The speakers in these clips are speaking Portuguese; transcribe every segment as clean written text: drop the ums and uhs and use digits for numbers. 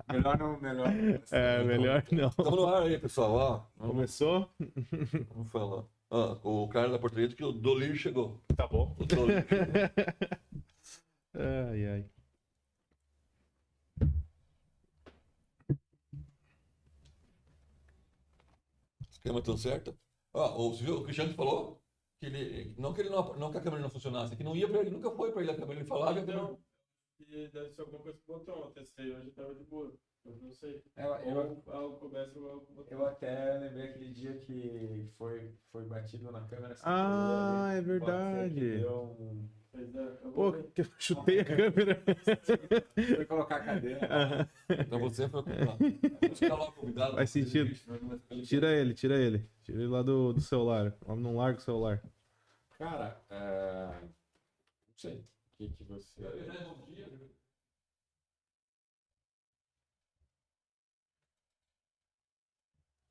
Melhor não, melhor. É, melhor não. Estamos no ar aí, pessoal. Ó, Começou? vamos falar. Ó, o cara da portaria que o Dolir chegou. Tá bom. O Dolir chegou. Ai, ai. Esquema tudo certo? Ó, você viu o Cristiano falou que ele não que a câmera não funcionasse, que não ia para ele, nunca foi para ele a câmera. Ele falava e a câmera. Não, e deve ser alguma coisa que botou. Eu testei hoje, tava de boa. Eu não sei. Eu Começa o algo botou. Eu até lembrei aquele dia que foi batido na câmera. Assim, Ah, é pode ser que verdade. deu um... Pois é, eu Pô, vou ver. que eu chutei a câmera. Foi colocar a cadeira. Então você foi comprar. Vamos ficar lá convidado. Faz sentido. Tira ele. Tira ele lá do celular. Não larga o celular. Cara, não sei. O que você...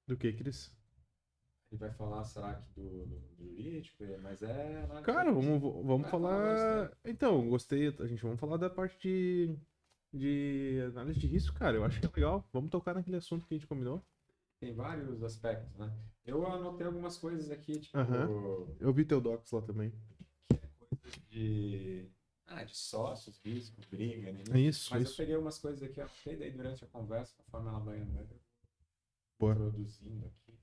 Do que, Cris? Ele vai falar, será que do jurídico? Mas Cara, vamos Vai falar. falar Então, gostei. Vamos falar da parte de análise de risco, cara. Eu acho que é legal. Vamos tocar naquele assunto que a gente combinou. Tem vários aspectos, né? Eu anotei algumas coisas aqui, tipo... Eu vi teu docs lá também. Coisas de sócios, risco, briga, né? Isso, Mas eu isso. peguei umas coisas aqui, anotei daí durante a conversa, conforme ela vai Boa. produzindo aqui.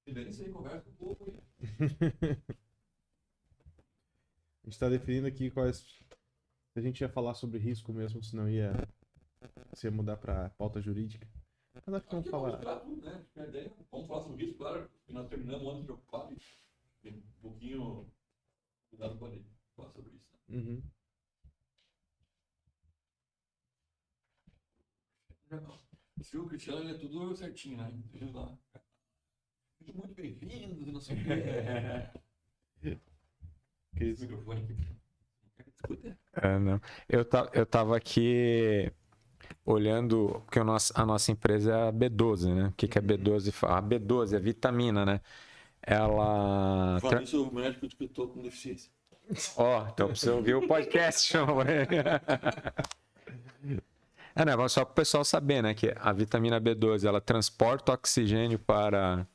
E daí você conversa com o povo. A gente tá definindo aqui quais. Se a gente ia falar sobre risco mesmo, se não ia. Se ia mudar pra pauta jurídica. Mas acho que vamos falar. Tudo, né? Vamos falar sobre isso, claro. Que nós terminamos o ano preocupados. Tem um pouquinho. Cuidado para falar sobre isso. Né? Uhum. Se o Cristiano ele é tudo certinho, né? Veja lá. Sejam muito bem-vindos, não sei o quê. Que Esse isso? microfone aqui. Escuta. Não. Eu tava aqui olhando, porque a nossa empresa é a B12, né? O que é B12? A B12 é vitamina, né? Ela. Fala isso, o médico que eu tô com deficiência. Ó, então precisa ouvir o podcast. Chama. Não, só para o pessoal saber, né? Que a vitamina B12 ela transporta oxigênio para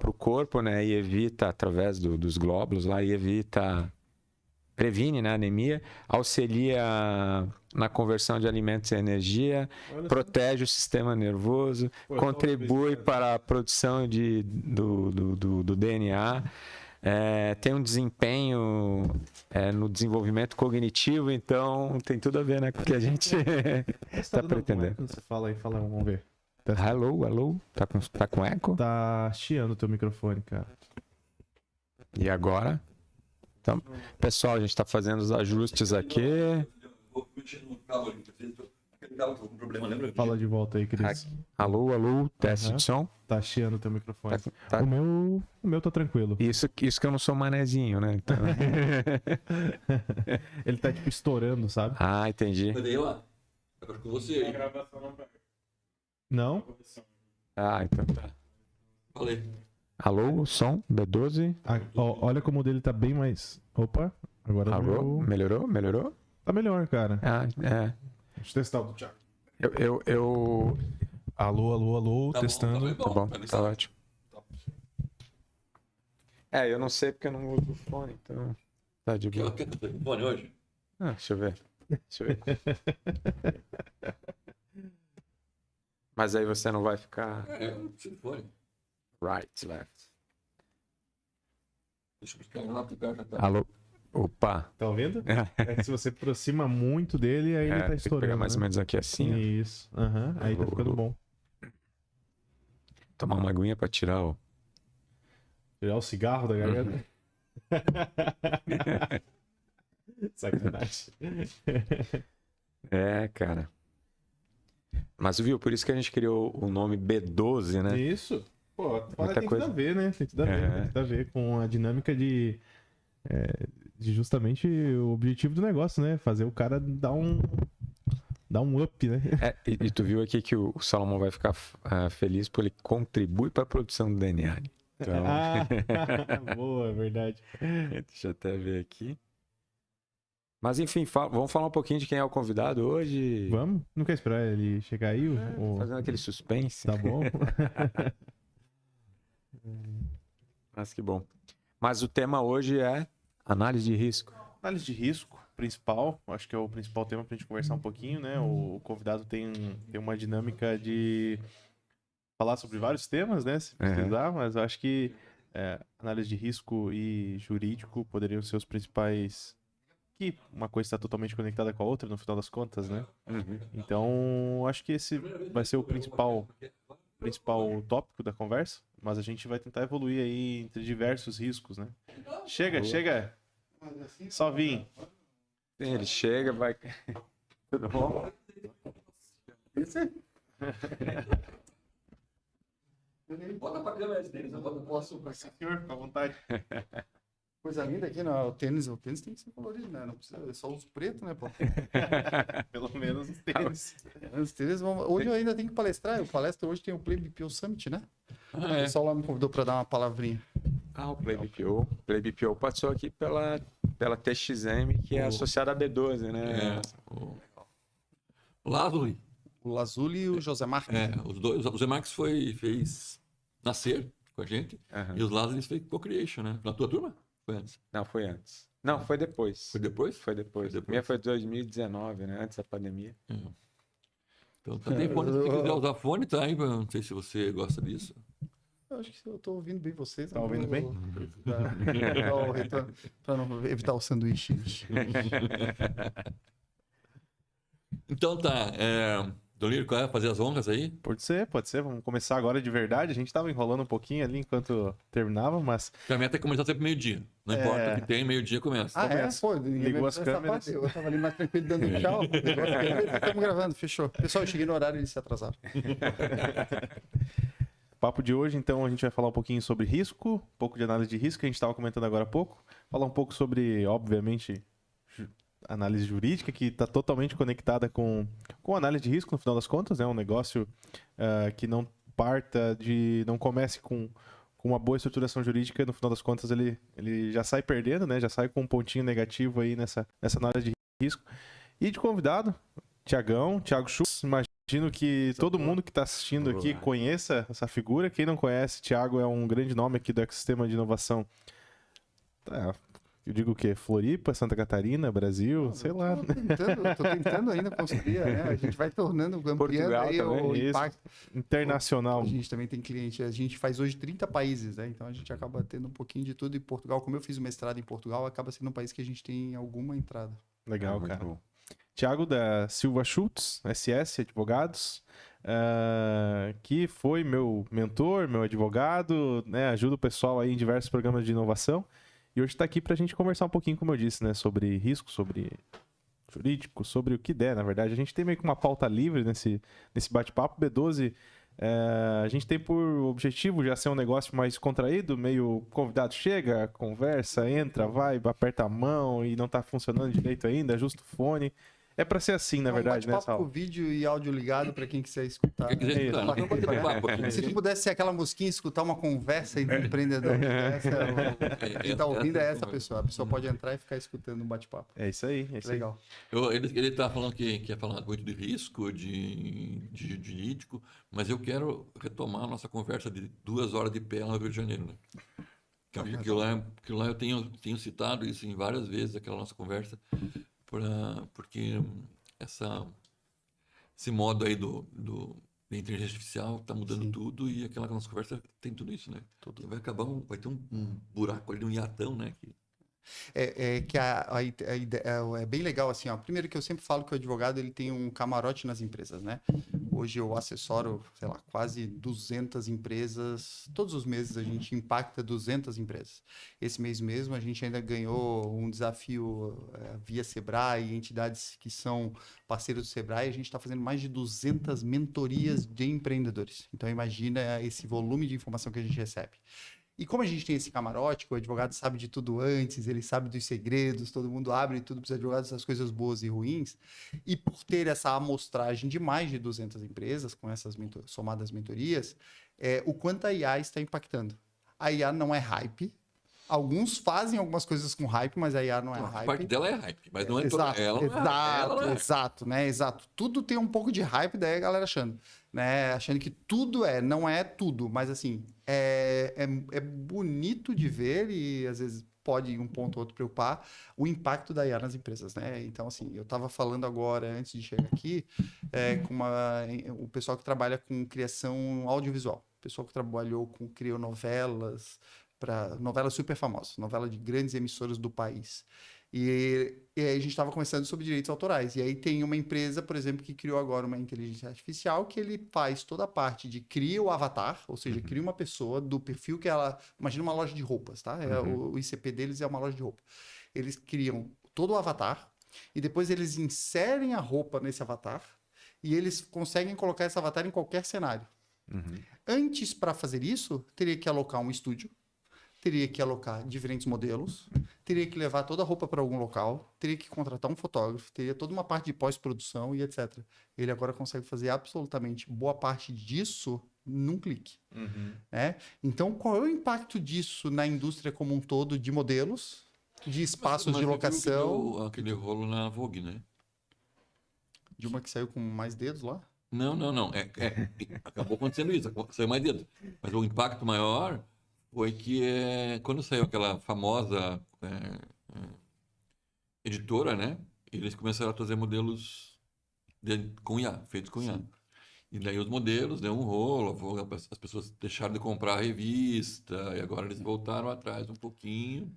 o corpo, né? E evita, através dos glóbulos lá, previne, né, anemia, auxilia na conversão de alimentos em energia, protege o sistema nervoso, contribui para a produção do DNA, tem um desempenho no desenvolvimento cognitivo, então tem tudo a ver, né, com o que a gente está pretendendo. Quando você fala aí, vamos ver. Alô? Tá com eco? Tá chiando o teu microfone, cara. E agora? Então, pessoal, a gente está fazendo os ajustes aqui. Vou mexer no cabo ali. Aquele cabo que eu com problema, lembra? Fala de volta aí, Cris. Alô, teste de som. Tá chiando o teu microfone. Tá. O meu tá tranquilo. Isso que eu não sou manezinho, né? Então... Ele tá tipo estourando, sabe? Ah, entendi. Mas daí, ó, eu acho que você A aí. gravação não vai. Não? Ah, então tá. Falei. Alô, som, B12. Olha como o dele tá bem mais. Opa, agora Alô, melhorou? tá melhor, cara. Ah, é. Deixa eu testar o do Thiago. Eu... Alô, Tá testando. bom, Tá bom, pra mim tá ótimo. Eu não sei porque eu não uso o fone, então tá de boa. Quer ter fone hoje? Deixa eu ver. Mas aí você não vai ficar Eu não preciso de fone. right, left. Deixa eu buscar lá pro cara já tá. Alô? Opa. Tá ouvindo? É que se você aproxima muito dele, aí ele tá Tem que estourando. pegar mais ou né? menos aqui assim, ó. Isso. Aham. Aí tá ficando bom. Tomar uma aguinha pra tirar o... Tirar o cigarro da garganta. Sacanagem. Cara. Mas viu, por isso que a gente criou o nome B12, né? Isso. Pô, Muita tem coisa. tudo a ver, né? Tem tudo a ver. Tem tudo a ver com a dinâmica de justamente o objetivo do negócio, né? Fazer o cara dar um up, né? E tu viu aqui que o Salomão vai ficar feliz porque ele contribui para a produção do DNA. Então, Boa, verdade. deixa eu até ver aqui. Mas enfim, vamos falar um pouquinho de quem é o convidado hoje. Vamos? Não quer esperar ele chegar aí? Fazendo aquele suspense. Tá bom. Mas que bom. Mas o tema hoje é análise de risco. Análise de risco, principal. Acho que é o principal tema pra gente conversar um pouquinho, né? O convidado tem uma dinâmica de falar sobre vários temas, né? Se precisar, mas eu acho que análise de risco e jurídico poderiam ser os principais. Que uma coisa está totalmente conectada com a outra, no final das contas, né? Então, acho que esse vai ser o principal tópico da conversa, mas a gente vai tentar evoluir aí entre diversos riscos, né? Chega! Só vim. Ele chega, vai... Tudo bom? Bota pra câmera esse tênis, eu posso. Senhor, fica à vontade. Coisa linda aqui, não. O tênis tem que ser colorido, né? Não precisa, eu só uso preto, né, pô? Pelo menos os tênis. Os tênis vão... Hoje eu ainda tenho que palestrar. Eu palestro hoje, tem o Play BPO Summit, né? O pessoal lá me convidou para dar uma palavrinha. O Play BPO. O Play BPO passou aqui pela TXM, que é associada à B12, né? O Lázaro. O Lazuli e o José Marques. Os dois. O José Marques fez nascer com a gente. E os Lázaro fez co-creation, né? Na tua turma? Foi antes? Não, foi antes. Não, foi depois. Foi depois? Foi depois. A minha foi 2019, né? Antes da pandemia. Então, tem fone, se quiser usar fone, tá aí. Não sei se você gosta disso. Eu acho que eu tô ouvindo bem vocês. Tá ouvindo bem? Para não evitar o sanduíche. Então tá. Dolírio, qual é? Fazer as honras aí? Pode ser. Vamos começar agora de verdade. A gente tava enrolando um pouquinho ali enquanto terminava, mas... Porque a meta é começar sempre meio-dia. Não importa o que tem, meio-dia começa. Pô, Ligou as câmeras. Eu tava ali mais tranquilo dando tchau. Ligou as câmeras, estamos gravando, fechou. Pessoal, eu cheguei no horário e eles se atrasaram. Papo de hoje, então, a gente vai falar um pouquinho sobre risco, um pouco de análise de risco, que a gente estava comentando agora há pouco. Falar um pouco sobre, obviamente, análise jurídica, que está totalmente conectada com análise de risco, no final das contas, né? Um negócio que não não comece com uma boa estruturação jurídica, no final das contas ele já sai perdendo, né? Já sai com um pontinho negativo aí nessa análise de risco. E de convidado, Thiago Schultz, imagino que todo mundo que está assistindo aqui conheça essa figura. Quem não conhece, Thiago é um grande nome aqui do ecossistema de inovação. Eu digo o quê? Floripa, Santa Catarina, Brasil, sei lá. Tô tentando ainda construir, né? A gente vai tornando, ampliando aí o impacto. Internacional. A gente também tem cliente, a gente faz hoje 30 países, né? Então a gente acaba tendo um pouquinho de tudo. E Portugal, como eu fiz o mestrado em Portugal, acaba sendo um país que a gente tem alguma entrada. Legal, cara. Bom. Thiago da Silva Schultz, SS Advogados, que foi meu mentor, meu advogado, né? Ajuda o pessoal aí em diversos programas de inovação. E hoje está aqui para a gente conversar um pouquinho, como eu disse, né, sobre risco, sobre jurídico, sobre o que der, na verdade. A gente tem meio que uma pauta livre nesse bate-papo. B12, a gente tem por objetivo já ser um negócio mais contraído, meio convidado chega, conversa, entra, vai, aperta a mão e não está funcionando direito ainda, ajusta o fone. É para ser assim, na verdade, né, Sal? Com vídeo e áudio ligado para quem quiser escutar. Quem quiser escutar, Se tu pudesse ser aquela mosquinha, escutar uma conversa entre empreendedores, quem está ouvindo é essa pessoa. A pessoa pode entrar e ficar escutando um bate-papo. É isso aí. Legal. Ele está falando que quer falar muito de risco, de jurídico, mas eu quero retomar a nossa conversa de 2 horas de pé lá no Rio de Janeiro, né? Que lá eu tenho citado isso em várias vezes, aquela nossa conversa, porque esse modo aí da inteligência artificial está mudando tudo, e aquela nossa conversa tem tudo isso, né? Vai ter um buraco ali, um hiatão, né? Que a ideia é bem legal, assim, ó. Primeiro que eu sempre falo que o advogado ele tem um camarote nas empresas, né? Hoje eu assessoro, sei lá, quase 200 empresas. Todos os meses a gente impacta 200 empresas. Esse mês mesmo a gente ainda ganhou um desafio via Sebrae e entidades que são parceiros do Sebrae. A gente está fazendo mais de 200 mentorias de empreendedores. Então imagina esse volume de informação que a gente recebe. E como a gente tem esse camarote, que o advogado sabe de tudo antes, ele sabe dos segredos, todo mundo abre tudo para os advogados, essas coisas boas e ruins, e por ter essa amostragem de mais de 200 empresas, com essas somadas mentorias, o quanto a IA está impactando. A IA não é hype. Alguns fazem algumas coisas com hype, mas a IA não é A hype. parte dela é hype, mas não é Exato, toda ela. Ela não é. exato, né? Exato. Tudo tem um pouco de hype, daí a galera achando, né? Achando que tudo não é tudo, mas assim, é bonito de ver e às vezes pode um ponto ou outro preocupar o impacto da IA nas empresas, né? Então, assim, eu estava falando agora, antes de chegar aqui, com o pessoal que trabalha com criação audiovisual, o pessoal que criou novelas, para novelas super famosas, novela de grandes emissoras do país. E aí a gente estava conversando sobre direitos autorais. E aí tem uma empresa, por exemplo, que criou agora uma inteligência artificial que ele faz toda a parte de cria o avatar, ou seja, cria uma pessoa do perfil que ela... Imagina uma loja de roupas, tá? O ICP deles é uma loja de roupa. Eles criam todo o avatar e depois eles inserem a roupa nesse avatar e eles conseguem colocar esse avatar em qualquer cenário. Antes, para fazer isso, teria que alocar um estúdio, teria que alocar diferentes modelos, teria que levar toda a roupa para algum local, teria que contratar um fotógrafo, teria toda uma parte de pós-produção e etc. Ele agora consegue fazer absolutamente boa parte disso num clique. Né? Então, qual é o impacto disso na indústria como um todo de modelos, de espaços de locação? Aquele rolo na Vogue, né? De uma que saiu com mais dedos lá? Não. Acabou acontecendo isso, saiu mais dedo. Mas o impacto maior foi que quando saiu aquela famosa editora, né? Eles começaram a trazer modelos com IA, feitos com IA. E daí os modelos deu um rolo, as pessoas deixaram de comprar a revista, e agora eles voltaram atrás um pouquinho.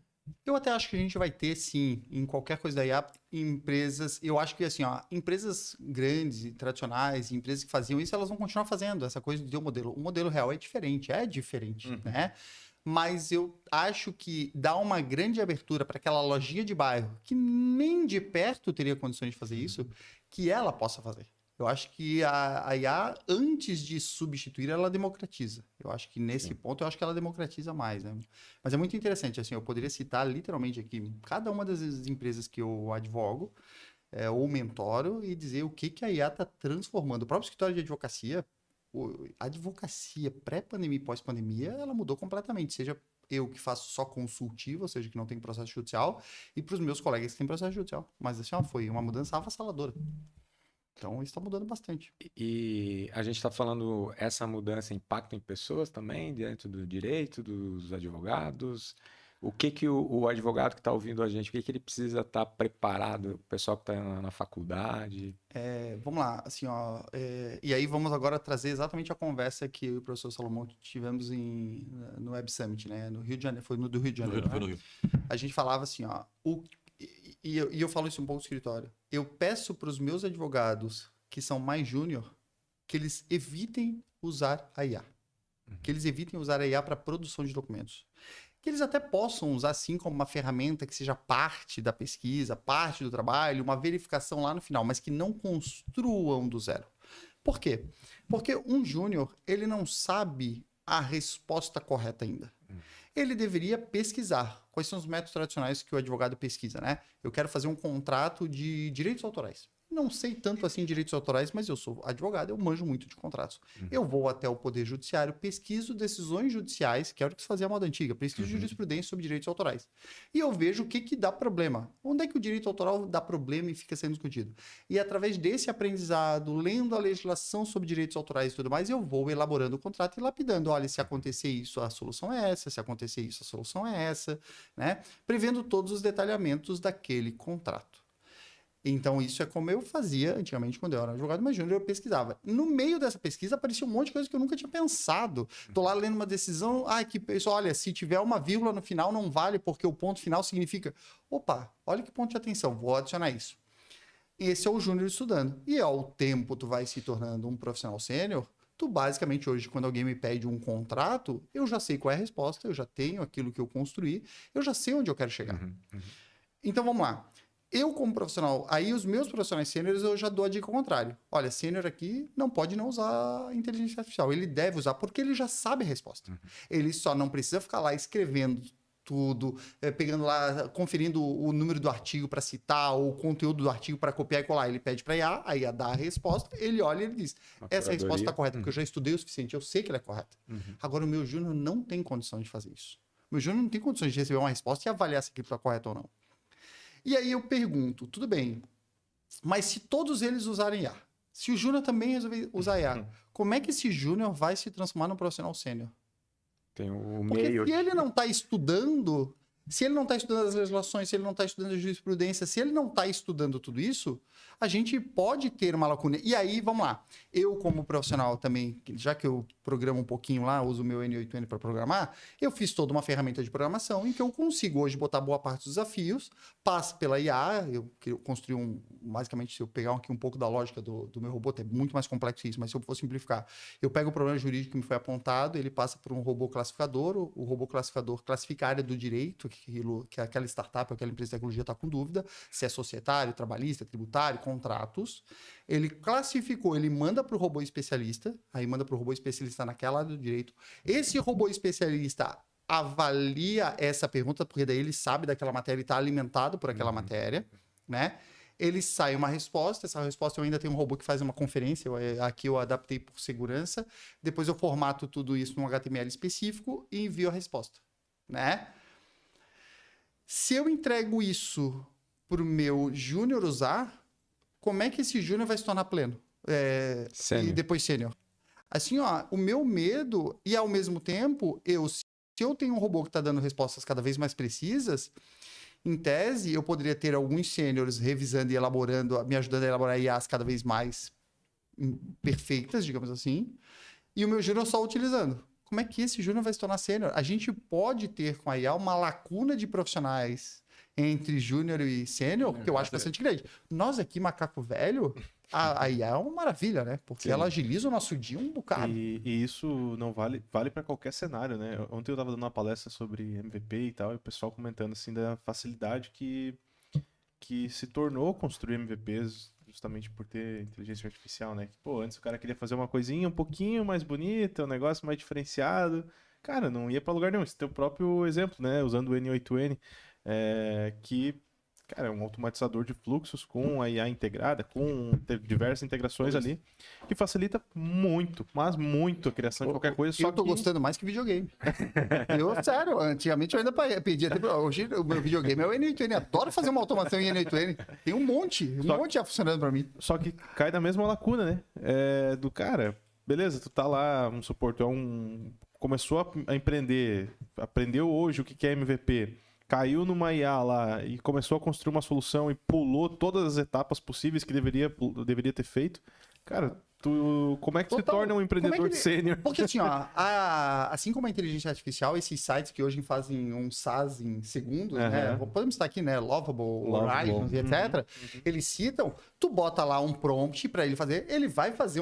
Eu até acho que a gente vai ter, sim, em qualquer coisa da IA, empresas... Eu acho que, assim, empresas grandes e tradicionais, empresas que faziam isso, elas vão continuar fazendo essa coisa de ter o modelo. O modelo real é diferente, né? Mas eu acho que dá uma grande abertura para aquela lojinha de bairro, que nem de perto teria condições de fazer isso, que ela possa fazer. Eu acho que a IA, antes de substituir, ela democratiza. Eu acho que nesse ponto, eu acho que ela democratiza mais, né? Mas é muito interessante, assim, eu poderia citar literalmente aqui cada uma das empresas que eu advogo ou mentoro e dizer o que a IA está transformando. O próprio escritório de advocacia, a advocacia pré-pandemia e pós-pandemia, ela mudou completamente. Seja eu que faço só consultivo, ou seja, que não tem processo judicial, e para os meus colegas que têm processo judicial. Mas assim, foi uma mudança avassaladora. Então, isso está mudando bastante. E a gente está falando, essa mudança impacta em pessoas também, dentro do direito, dos advogados? O que o advogado que está ouvindo a gente, o que ele precisa estar preparado, o pessoal que está na faculdade? Vamos lá, assim, e aí vamos agora trazer exatamente a conversa que eu e o professor Salomão tivemos no Web Summit, né? No Rio de Janeiro, foi no do Rio de Janeiro, Foi no Rio. A gente falava assim, e eu falo isso um pouco no escritório. Eu peço para os meus advogados que são mais júnior que eles evitem usar a IA. Que eles evitem usar a IA para produção de documentos. Que eles até possam usar, sim, como uma ferramenta que seja parte da pesquisa, parte do trabalho, uma verificação lá no final, mas que não construam do zero. Por quê? Porque um júnior, ele não sabe a resposta correta ainda. Ele deveria pesquisar. Quais são os métodos tradicionais que o advogado pesquisa, né? Eu quero fazer um contrato de direitos autorais. Não sei tanto assim direitos autorais, mas eu sou advogado, eu manjo muito de contratos. Eu vou até o Poder Judiciário, pesquiso decisões judiciais, que era o que se fazia a moda antiga, pesquiso jurisprudência sobre direitos autorais. E eu vejo o que dá problema. Onde é que o direito autoral dá problema e fica sendo discutido? E através desse aprendizado, lendo a legislação sobre direitos autorais e tudo mais, eu vou elaborando o contrato e lapidando. Olha, se acontecer isso, a solução é essa, se acontecer isso, a solução é essa, né? Prevendo todos os detalhamentos daquele contrato. Então, isso é como eu fazia antigamente, quando eu era advogado mais júnior, eu pesquisava. No meio dessa pesquisa, aparecia um monte de coisa que eu nunca tinha pensado. Tô lá lendo uma decisão, que pessoal, olha, se tiver uma vírgula no final, não vale, porque o ponto final significa... Opa, olha que ponto de atenção, vou adicionar isso. Esse é o júnior estudando. E ao tempo, tu vai se tornando um profissional sênior, tu basicamente hoje, quando alguém me pede um contrato, eu já sei qual é a resposta, eu já tenho aquilo que eu construí, eu já sei onde eu quero chegar. Então, vamos lá. Eu, como profissional, aí os meus profissionais sêniores, eu já dou a dica ao contrário. Olha, sênior aqui não pode não usar inteligência artificial. Ele deve usar porque ele já sabe a resposta. Ele só não precisa ficar lá escrevendo tudo, pegando lá, conferindo o número do artigo para citar, ou o conteúdo do artigo para copiar e colar. Ele pede para IA, a IA dá a resposta, ele olha e ele diz, essa resposta está correta, porque eu já estudei o suficiente, eu sei que ela é correta. Agora, o meu júnior não tem condição de fazer isso. O meu júnior não tem condições de receber uma resposta e avaliar se aquilo está correto ou não. E aí eu pergunto, tudo bem, mas se todos eles usarem IA, se o júnior também resolver usar IA, como é que esse júnior vai se transformar num profissional sênior? Tem o Porque meio. se ele não está estudando, se ele não está estudando as legislações, se ele não está estudando a jurisprudência, se ele não está estudando tudo isso, a gente pode ter uma lacuna. E aí, vamos lá. Eu, como profissional também, já que eu programo um pouquinho lá, uso o meu N8N para programar, eu fiz toda uma ferramenta de programação em que eu consigo hoje botar boa parte dos desafios, passo pela IA, eu construí basicamente, se eu pegar aqui um pouco da lógica do meu robô, é muito mais complexo isso, mas se eu for simplificar, eu pego o problema jurídico que me foi apontado, ele passa por um robô classificador, o robô classificador classifica a área do direito, que aquela startup ou aquela empresa de tecnologia está com dúvida, se é societário, trabalhista, tributário, contratos. Ele classificou, ele manda para o robô especialista, aí manda para o robô especialista naquela área do direito. Esse robô especialista avalia essa pergunta, porque daí ele sabe daquela matéria e está alimentado por aquela matéria, né? Ele sai uma resposta, essa resposta eu ainda tenho um robô que faz uma conferência, aqui eu adaptei por segurança, depois eu formato tudo isso num HTML específico e envio a resposta, né? Se eu entrego isso para o meu júnior usar, como é que esse júnior vai se tornar pleno? E depois sênior. Assim, ó, o meu medo, e ao mesmo tempo, se eu tenho um robô que está dando respostas cada vez mais precisas, em tese, eu poderia ter alguns sêniores revisando e elaborando, me ajudando a elaborar IAs cada vez mais perfeitas, digamos assim, e o meu júnior só utilizando. Como é que esse júnior vai se tornar sênior? A gente pode ter com a IA uma lacuna de profissionais entre júnior e sênior, que eu acho bastante grande. Nós aqui, macaco velho, a IA é uma maravilha, né? Porque ela agiliza o nosso dia um bocado. E isso não vale para qualquer cenário, né? Ontem eu tava dando uma palestra sobre MVP e tal, e o pessoal comentando assim da facilidade que se tornou construir MVPs justamente por ter inteligência artificial, né? Que, pô, antes o cara queria fazer uma coisinha um pouquinho mais bonita, um negócio mais diferenciado. Cara, não ia para lugar nenhum. Esse teu próprio exemplo, né? Usando o N8N, que, cara, é um automatizador de fluxos com a IA integrada, com diversas integrações ali, que facilita muito, mas muito a criação de qualquer coisa. Eu tô gostando mais que videogame. Sério, antigamente eu ainda pedia. Hoje o meu videogame é o N8N. Adoro fazer uma automação em N8N. Tem um monte já funcionando para mim. Só que cai na mesma lacuna, né? Do cara, beleza, tu tá lá, vamos supor, tu começou a empreender, aprendeu hoje o que é MVP, caiu numa IA lá e começou a construir uma solução e pulou todas as etapas possíveis que deveria ter feito. Cara, como é que se torna um empreendedor sênior? Porque assim, ó, assim como a inteligência artificial, esses sites que hoje fazem um SaaS em segundos, né? Podemos citar aqui, né? Lovable, Horizons, etc. Eles citam, tu bota lá um prompt para ele fazer, ele vai fazer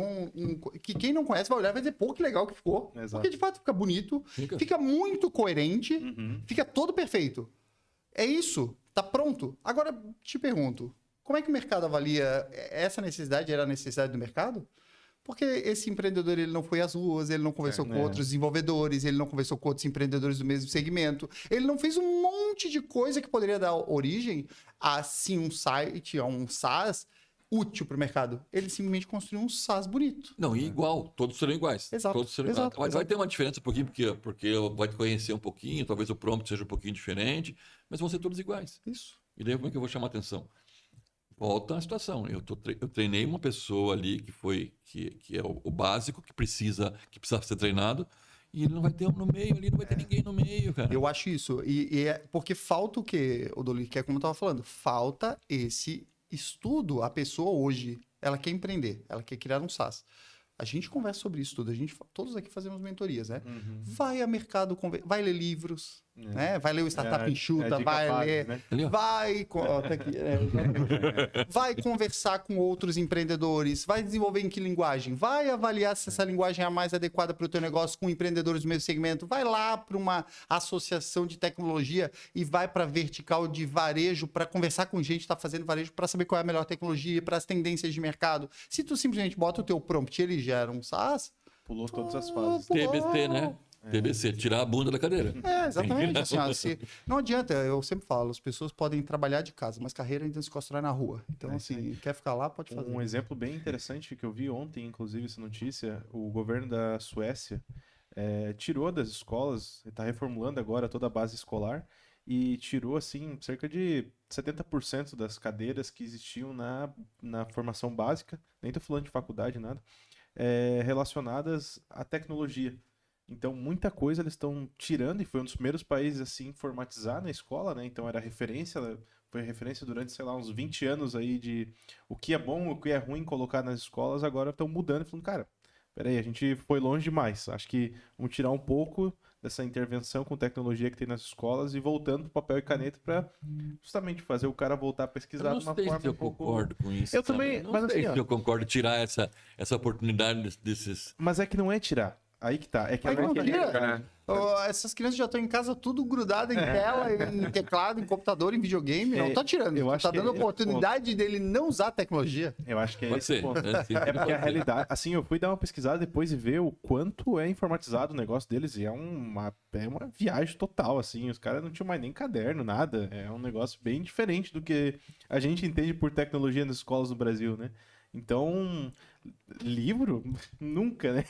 que quem não conhece vai olhar e vai dizer, pô, que legal que ficou. Exato. Porque de fato fica bonito, fica muito coerente, fica todo perfeito. É isso, tá pronto. Agora, te pergunto, como é que o mercado avalia essa necessidade? Era a necessidade do mercado? Porque esse empreendedor ele não foi às ruas, ele não conversou com outros desenvolvedores, ele não conversou com outros empreendedores do mesmo segmento, ele não fez um monte de coisa que poderia dar origem a, sim, um site, a um SaaS útil para o mercado. Ele simplesmente construiu um SaaS bonito. Não, e igual, todos serão iguais. Exato. Todos serão iguais. Vai ter uma diferença um pouquinho, porque vai te conhecer um pouquinho, talvez o prompt seja um pouquinho diferente, mas vão ser todos iguais. Isso. E daí como é que eu vou chamar a atenção? Volta à situação. Eu treinei uma pessoa ali que é o básico, que precisa ser treinado, e ele não vai ter um no meio ali, não vai ter ninguém no meio, cara. Eu acho isso. E é porque falta o quê, Odoli? Que é como eu estava falando, falta esse estudo. A pessoa hoje, ela quer empreender, ela quer criar um SaaS. A gente conversa sobre isso tudo, todos aqui fazemos mentorias, né? Vai a mercado, vai ler livros, né? Vai ler o Startup Enxuta, dica vai base, ler... né? Ali, ó. Tá aqui, exatamente. Vai conversar com outros empreendedores, vai desenvolver em que linguagem, vai avaliar se essa linguagem é a mais adequada para o teu negócio com empreendedores do mesmo segmento, vai lá para uma associação de tecnologia e vai para vertical de varejo para conversar com gente que está fazendo varejo para saber qual é a melhor tecnologia, para as tendências de mercado. Se tu simplesmente bota o teu prompt e ele gera um SaaS, Pulou todas as fases. TBC, né? TBC, tirar a bunda da cadeira. exatamente. Assim, ó, não adianta, eu sempre falo, as pessoas podem trabalhar de casa, mas carreira ainda se constrói na rua. Então, assim, quer ficar lá, pode fazer. Um exemplo bem interessante que eu vi ontem, inclusive, essa notícia, o governo da Suécia tirou das escolas, está reformulando agora toda a base escolar, e tirou, assim, cerca de 70% das cadeiras que existiam na formação básica, nem estou falando de faculdade, nada, relacionadas à tecnologia. Então, muita coisa eles estão tirando, e foi um dos primeiros países a se informatizar na escola, né? Então, foi referência durante, sei lá, uns 20 anos aí de o que é bom, o que é ruim colocar nas escolas, agora estão mudando e falando, cara, peraí, a gente foi longe demais. Acho que vamos tirar um pouco dessa intervenção com tecnologia que tem nas escolas e voltando para papel e caneta para justamente fazer o cara voltar a pesquisar Eu de não uma sei forma se eu um pouco... concordo com isso. Eu sabe? também, Não mas sei assim, se ó, eu concordo em tirar essa oportunidade desses... mas é que não é tirar. Aí que tá. É que Aí não é não que tira. Essas crianças já estão em casa tudo grudado em tela, em teclado, em computador, em videogame. Não tá tirando. eu Tu acho tá que dando a é esse oportunidade dele não usar a tecnologia. Eu acho que é Pode esse ser. ponto. Né? Sim, É porque pode a ser. realidade, assim, eu fui dar uma pesquisada depois e ver o quanto é informatizado o negócio deles e é uma viagem total, assim, os caras não tinham mais nem caderno, nada, é um negócio bem diferente do que a gente entende por tecnologia nas escolas do Brasil, né? Então, livro, nunca, né?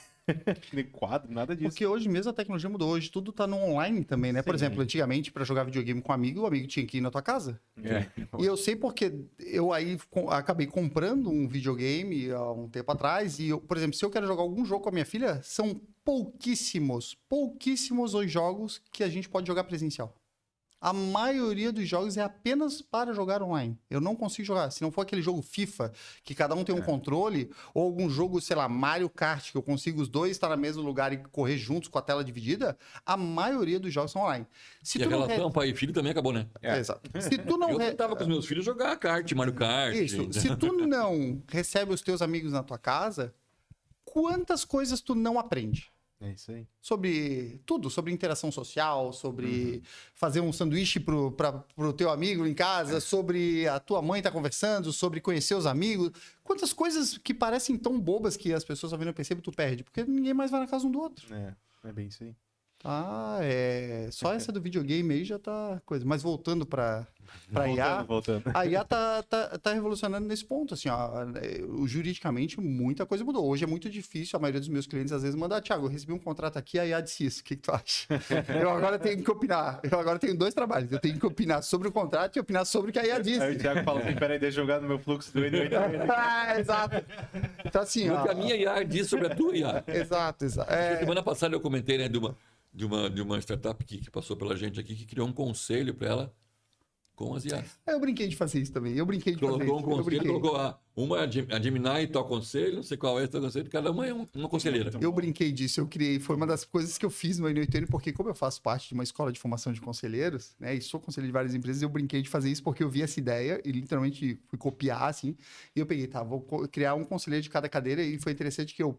Nem quadro, nada disso. Porque hoje mesmo a tecnologia mudou. Hoje tudo tá no online também, né? Por Sim. exemplo, antigamente, para jogar videogame com um amigo, o amigo tinha que ir na tua casa. E eu sei porque eu aí acabei comprando um videogame há um tempo atrás. E, por exemplo, se eu quero jogar algum jogo com a minha filha, são pouquíssimos os jogos que a gente pode jogar presencial. A maioria dos jogos é apenas para jogar online. Eu não consigo jogar. Se não for aquele jogo FIFA, que cada um tem um controle, ou algum jogo, sei lá, Mario Kart, que eu consigo os dois estar no mesmo lugar e correr juntos com a tela dividida, a maioria dos jogos são online. Se E a tu não relação pai e filho também acabou, né? Exato. Se tu não Eu tentava com os meus filhos jogar kart, Mario Kart. Isso. Se tu não recebe os teus amigos na tua casa, quantas coisas tu não aprende? É isso aí. Sobre tudo, sobre interação social, sobre fazer um sanduíche pro teu amigo em casa, sobre a tua mãe tá conversando, sobre conhecer os amigos. Quantas coisas que parecem tão bobas que as pessoas só vendo percebem tu perde, porque ninguém mais vai na casa um do outro. É bem isso aí. Só essa do videogame aí já tá coisa. Mas voltando pra IA, Voltando. a IA tá revolucionando nesse ponto, assim, ó, juridicamente muita coisa mudou. Hoje é muito difícil, a maioria dos meus clientes às vezes manda, Thiago, eu recebi um contrato aqui, a IA disse isso, o que tu acha? Eu agora tenho que opinar, eu agora tenho 2 trabalhos, eu tenho que opinar sobre o contrato e opinar sobre o que a IA disse. Aí o Thiago fala assim, peraí, deixa eu jogar no meu fluxo do N8. Exato. Então assim, O que ó, a minha IA diz sobre a tua IA. exato. Semana passada eu comentei, né, de uma startup que passou pela gente aqui, que criou um conselho para ela com as IAs. Eu brinquei de fazer isso também, eu brinquei de fazer Colocou um isso. Eu conselho, brinquei. colocou uma a Gemini e tal conselho, não sei qual é esse conselho, cada uma é uma conselheira. Eu brinquei disso, eu criei, foi uma das coisas que eu fiz no N8N, porque como eu faço parte de uma escola de formação de conselheiros, né, e sou conselheiro de várias empresas, eu brinquei de fazer isso porque eu vi essa ideia e literalmente fui copiar, assim, e eu peguei, vou criar um conselheiro de cada cadeira e foi interessante que eu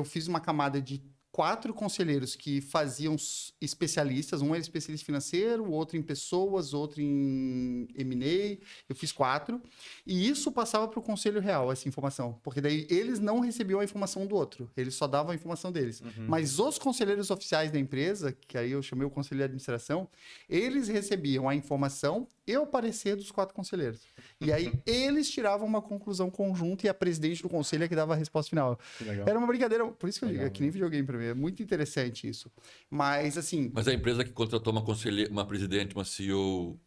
fiz uma camada de 4 conselheiros que faziam especialistas, um era especialista financeiro, outro em pessoas, outro em M&A, eu fiz 4, e isso passava para o conselho real, essa informação, porque daí eles não recebiam a informação do outro, eles só davam a informação deles. Mas os conselheiros oficiais da empresa, que aí eu chamei o conselho de administração, eles recebiam a informação e o parecer dos 4 conselheiros. E aí eles tiravam uma conclusão conjunta e a presidente do conselho é que dava a resposta final. Que legal. Era uma brincadeira, por isso que eu digo, é que nem videogame pra mim, é muito interessante isso. Mas assim, Mas a empresa que contratou uma presidente, uma CEO,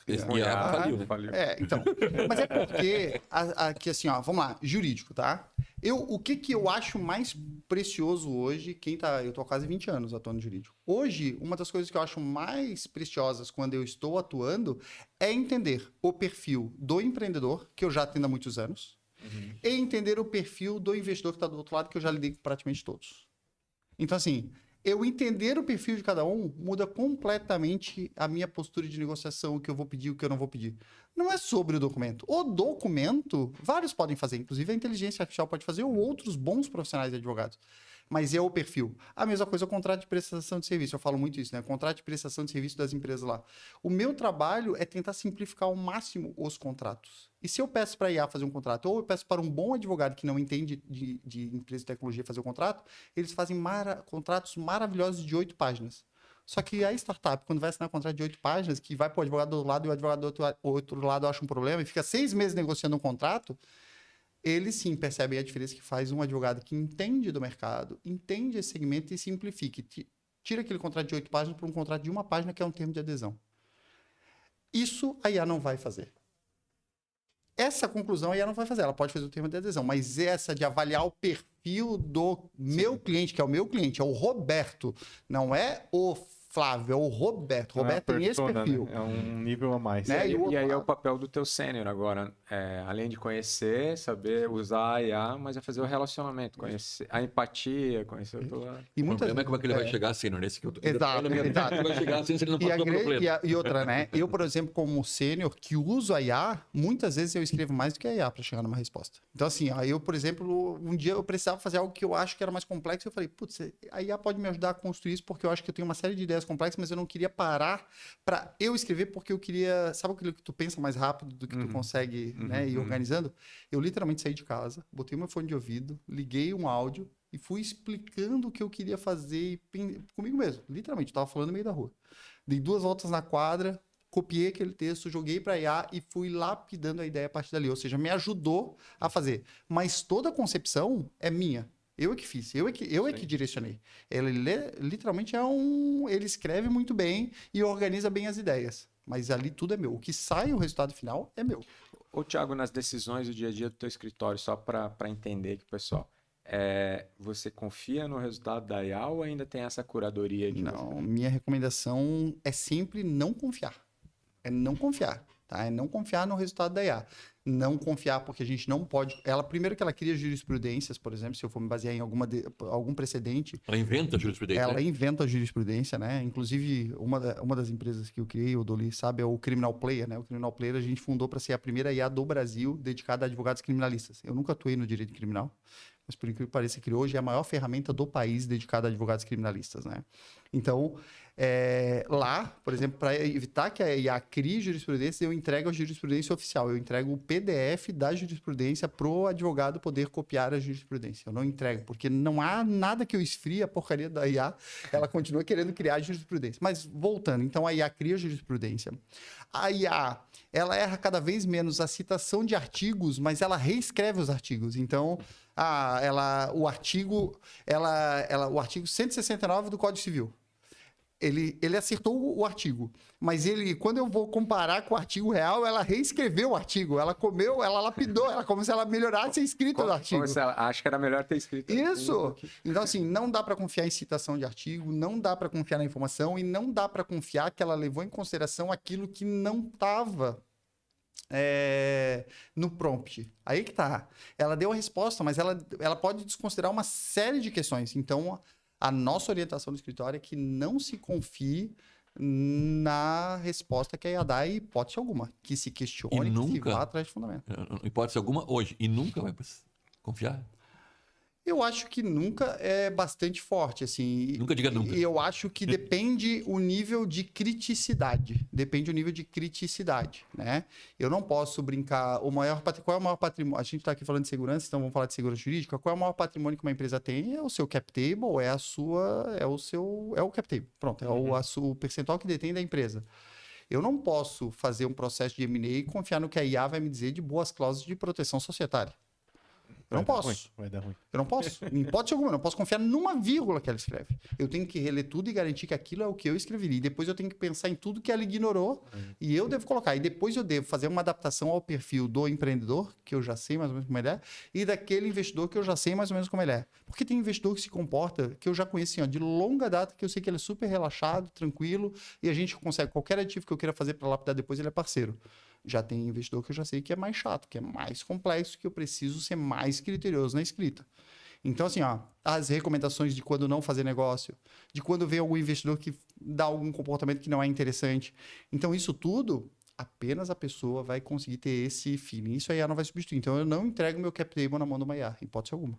IA faliu, né? então, mas é porque, aqui assim, ó, vamos lá, jurídico, tá? O que eu acho mais precioso hoje, eu tô há quase 20 anos atuando no jurídico. Hoje, uma das coisas que eu acho mais preciosas quando eu estou atuando é entender o perfil do empreendedor, que eu já atendo há muitos anos, e entender o perfil do investidor que está do outro lado, que eu já lidei com praticamente todos. Então, assim, Eu entender o perfil de cada um muda completamente a minha postura de negociação, o que eu vou pedir, o que eu não vou pedir. Não é sobre o documento. O documento, vários podem fazer, inclusive a inteligência artificial pode fazer, ou outros bons profissionais de advogados. Mas é o perfil. A mesma coisa é o contrato de prestação de serviço. Eu falo muito isso, né? Contrato de prestação de serviço das empresas lá. O meu trabalho é tentar simplificar ao máximo os contratos. E se eu peço para a IA fazer um contrato, ou eu peço para um bom advogado que não entende de empresa de tecnologia fazer o contrato, eles fazem contratos maravilhosos de 8 páginas. Só que a startup, quando vai assinar um contrato de 8 páginas, que vai para o advogado do outro lado e o advogado do outro lado acha um problema e fica 6 meses negociando um contrato, eles sim percebem a diferença que faz um advogado que entende do mercado, entende esse segmento e simplifique. Tira aquele contrato de 8 páginas para um contrato de 1 página, que é um termo de adesão. Isso a IA não vai fazer. Essa conclusão a IA não vai fazer. Ela pode fazer o termo de adesão, mas essa de avaliar o perfil do meu cliente, que é o meu cliente, é o Roberto, não é o Flávio, é o Roberto. Não é a Roberto tem esse persona, perfil. né? É um nível a mais. Né? E aí é o papel do teu sênior agora, além de conhecer, saber usar a IA, mas é fazer o relacionamento, conhecer a empatia, conhecer o outro lado. E O muitas problema é como é que ele vai chegar assim, não é nesse que eu tô... Exato, exato. Ele vai chegar assim se ele não passou pelo pleito. E outra, né? Eu, por exemplo, como sênior que uso a IA, muitas vezes eu escrevo mais do que a IA para chegar numa resposta. Então, assim, aí eu, por exemplo, um dia eu precisava fazer algo que eu acho que era mais complexo. Eu falei, putz, a IA pode me ajudar a construir isso, porque eu acho que eu tenho uma série de ideias complexas, mas eu não queria parar para eu escrever, porque eu queria. Sabe aquilo que tu pensa mais rápido do que tu consegue, né? Ir organizando? Eu literalmente saí de casa, botei meu fone de ouvido, liguei um áudio e fui explicando o que eu queria fazer comigo mesmo. Literalmente, eu tava falando no meio da rua. Dei 2 voltas na quadra, copiei aquele texto, joguei para IA e fui lapidando a ideia a partir dali. Ou seja, me ajudou a fazer. Mas toda a concepção é minha. Eu é que fiz, eu é que direcionei. Ele literalmente ele escreve muito bem e organiza bem as ideias. Mas ali tudo é meu. O que sai, o resultado final, é meu. Ô, Thiago, nas decisões do dia a dia do teu escritório, só para entender aqui, pessoal, você confia no resultado da IA ou ainda tem essa curadoria de... Não, minha recomendação é sempre não confiar. É não confiar, tá? É não confiar no resultado da IA. Não confiar porque a gente não pode... Primeiro que ela cria jurisprudências, por exemplo, se eu for me basear em algum precedente... Ela inventa a jurisprudência, Ela né? inventa a jurisprudência, né? Inclusive, uma das empresas que eu criei, o Doli, sabe, é o Criminal Player, né? O Criminal Player a gente fundou para ser a primeira IA do Brasil dedicada a advogados criminalistas. Eu nunca atuei no direito criminal, mas por incrível que pareça, que hoje é a maior ferramenta do país dedicada a advogados criminalistas, né? Então, lá, por exemplo, para evitar que a IA crie jurisprudência, eu entrego a jurisprudência oficial, eu entrego o PDF da jurisprudência para o advogado poder copiar a jurisprudência. Eu não entrego, porque não há nada que eu esfrie a porcaria da IA, ela continua querendo criar jurisprudência. Mas, voltando, então a IA cria jurisprudência. A IA, ela erra cada vez menos a citação de artigos, mas ela reescreve os artigos. Então... o artigo 169 do Código Civil. Ele acertou o artigo, mas quando eu vou comparar com o artigo real, ela reescreveu o artigo, ela lapidou, como se ela melhorasse a escrita do artigo. Como se ela acha que era melhor ter escrito. Isso! Então, assim, não dá para confiar em citação de artigo, não dá para confiar na informação e não dá para confiar que ela levou em consideração aquilo que não estava no prompt. Aí que tá. Ela deu a resposta, mas ela pode desconsiderar uma série de questões. Então, a nossa orientação do escritório é que não se confie na resposta que a IA dá em hipótese alguma. Que se questione, que se vá atrás de fundamento. Hipótese alguma hoje. E nunca vai confiar. Eu acho que nunca é bastante forte, assim. Nunca diga nunca. E eu acho que depende o nível de criticidade. Depende o nível de criticidade, né? Eu não posso brincar... Qual é o maior patrimônio? A gente está aqui falando de segurança, então vamos falar de segurança jurídica. Qual é o maior patrimônio que uma empresa tem? É o seu cap table, é o cap table. Pronto, é o percentual que detém da empresa. Eu não posso fazer um processo de M&A e confiar no que a IA vai me dizer de boas cláusulas de proteção societária. Eu não posso. Vai dar ruim. Eu não posso. Em hipótese alguma, eu não posso confiar numa vírgula que ela escreve. Eu tenho que reler tudo e garantir que aquilo é o que eu escreveria. E depois eu tenho que pensar em tudo que ela ignorou e eu devo colocar. E depois eu devo fazer uma adaptação ao perfil do empreendedor, que eu já sei mais ou menos como ele é, e daquele investidor que eu já sei mais ou menos como ele é. Porque tem investidor que se comporta, que eu já conheço assim, de longa data, que eu sei que ele é super relaxado, tranquilo, e a gente consegue qualquer ativo que eu queira fazer para lapidar depois, ele é parceiro. Já tem investidor que eu já sei que é mais chato, que é mais complexo, que eu preciso ser mais criterioso na escrita. Então, assim, ó, as recomendações de quando não fazer negócio, de quando vê algum investidor que dá algum comportamento que não é interessante. Então, isso tudo, apenas a pessoa vai conseguir ter esse feeling. Isso a IA não vai substituir. Então, eu não entrego meu cap table na mão de uma IA, em hipótese alguma.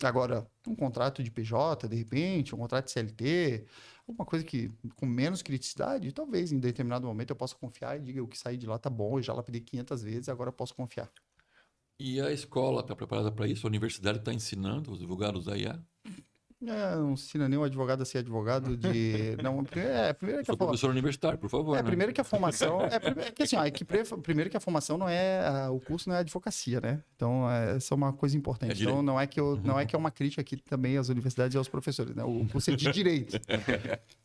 Agora, um contrato de PJ, de repente, um contrato de CLT, alguma coisa que com menos criticidade, talvez em determinado momento eu possa confiar e diga o que sair de lá tá bom, eu já lapidei 500 vezes, agora eu posso confiar. E a escola está preparada para isso? A universidade está ensinando os advogados a IA? Não ensina nenhum advogado a ser advogado de... Não, primeiro que Sou professor universitário, por favor. né? primeiro que a formação... que assim, ó, primeiro que a formação não é... O curso não é advocacia, né? Então, essa é uma coisa importante. direito. Então, não é que é uma crítica aqui também às universidades e aos professores, né? O curso é de direito.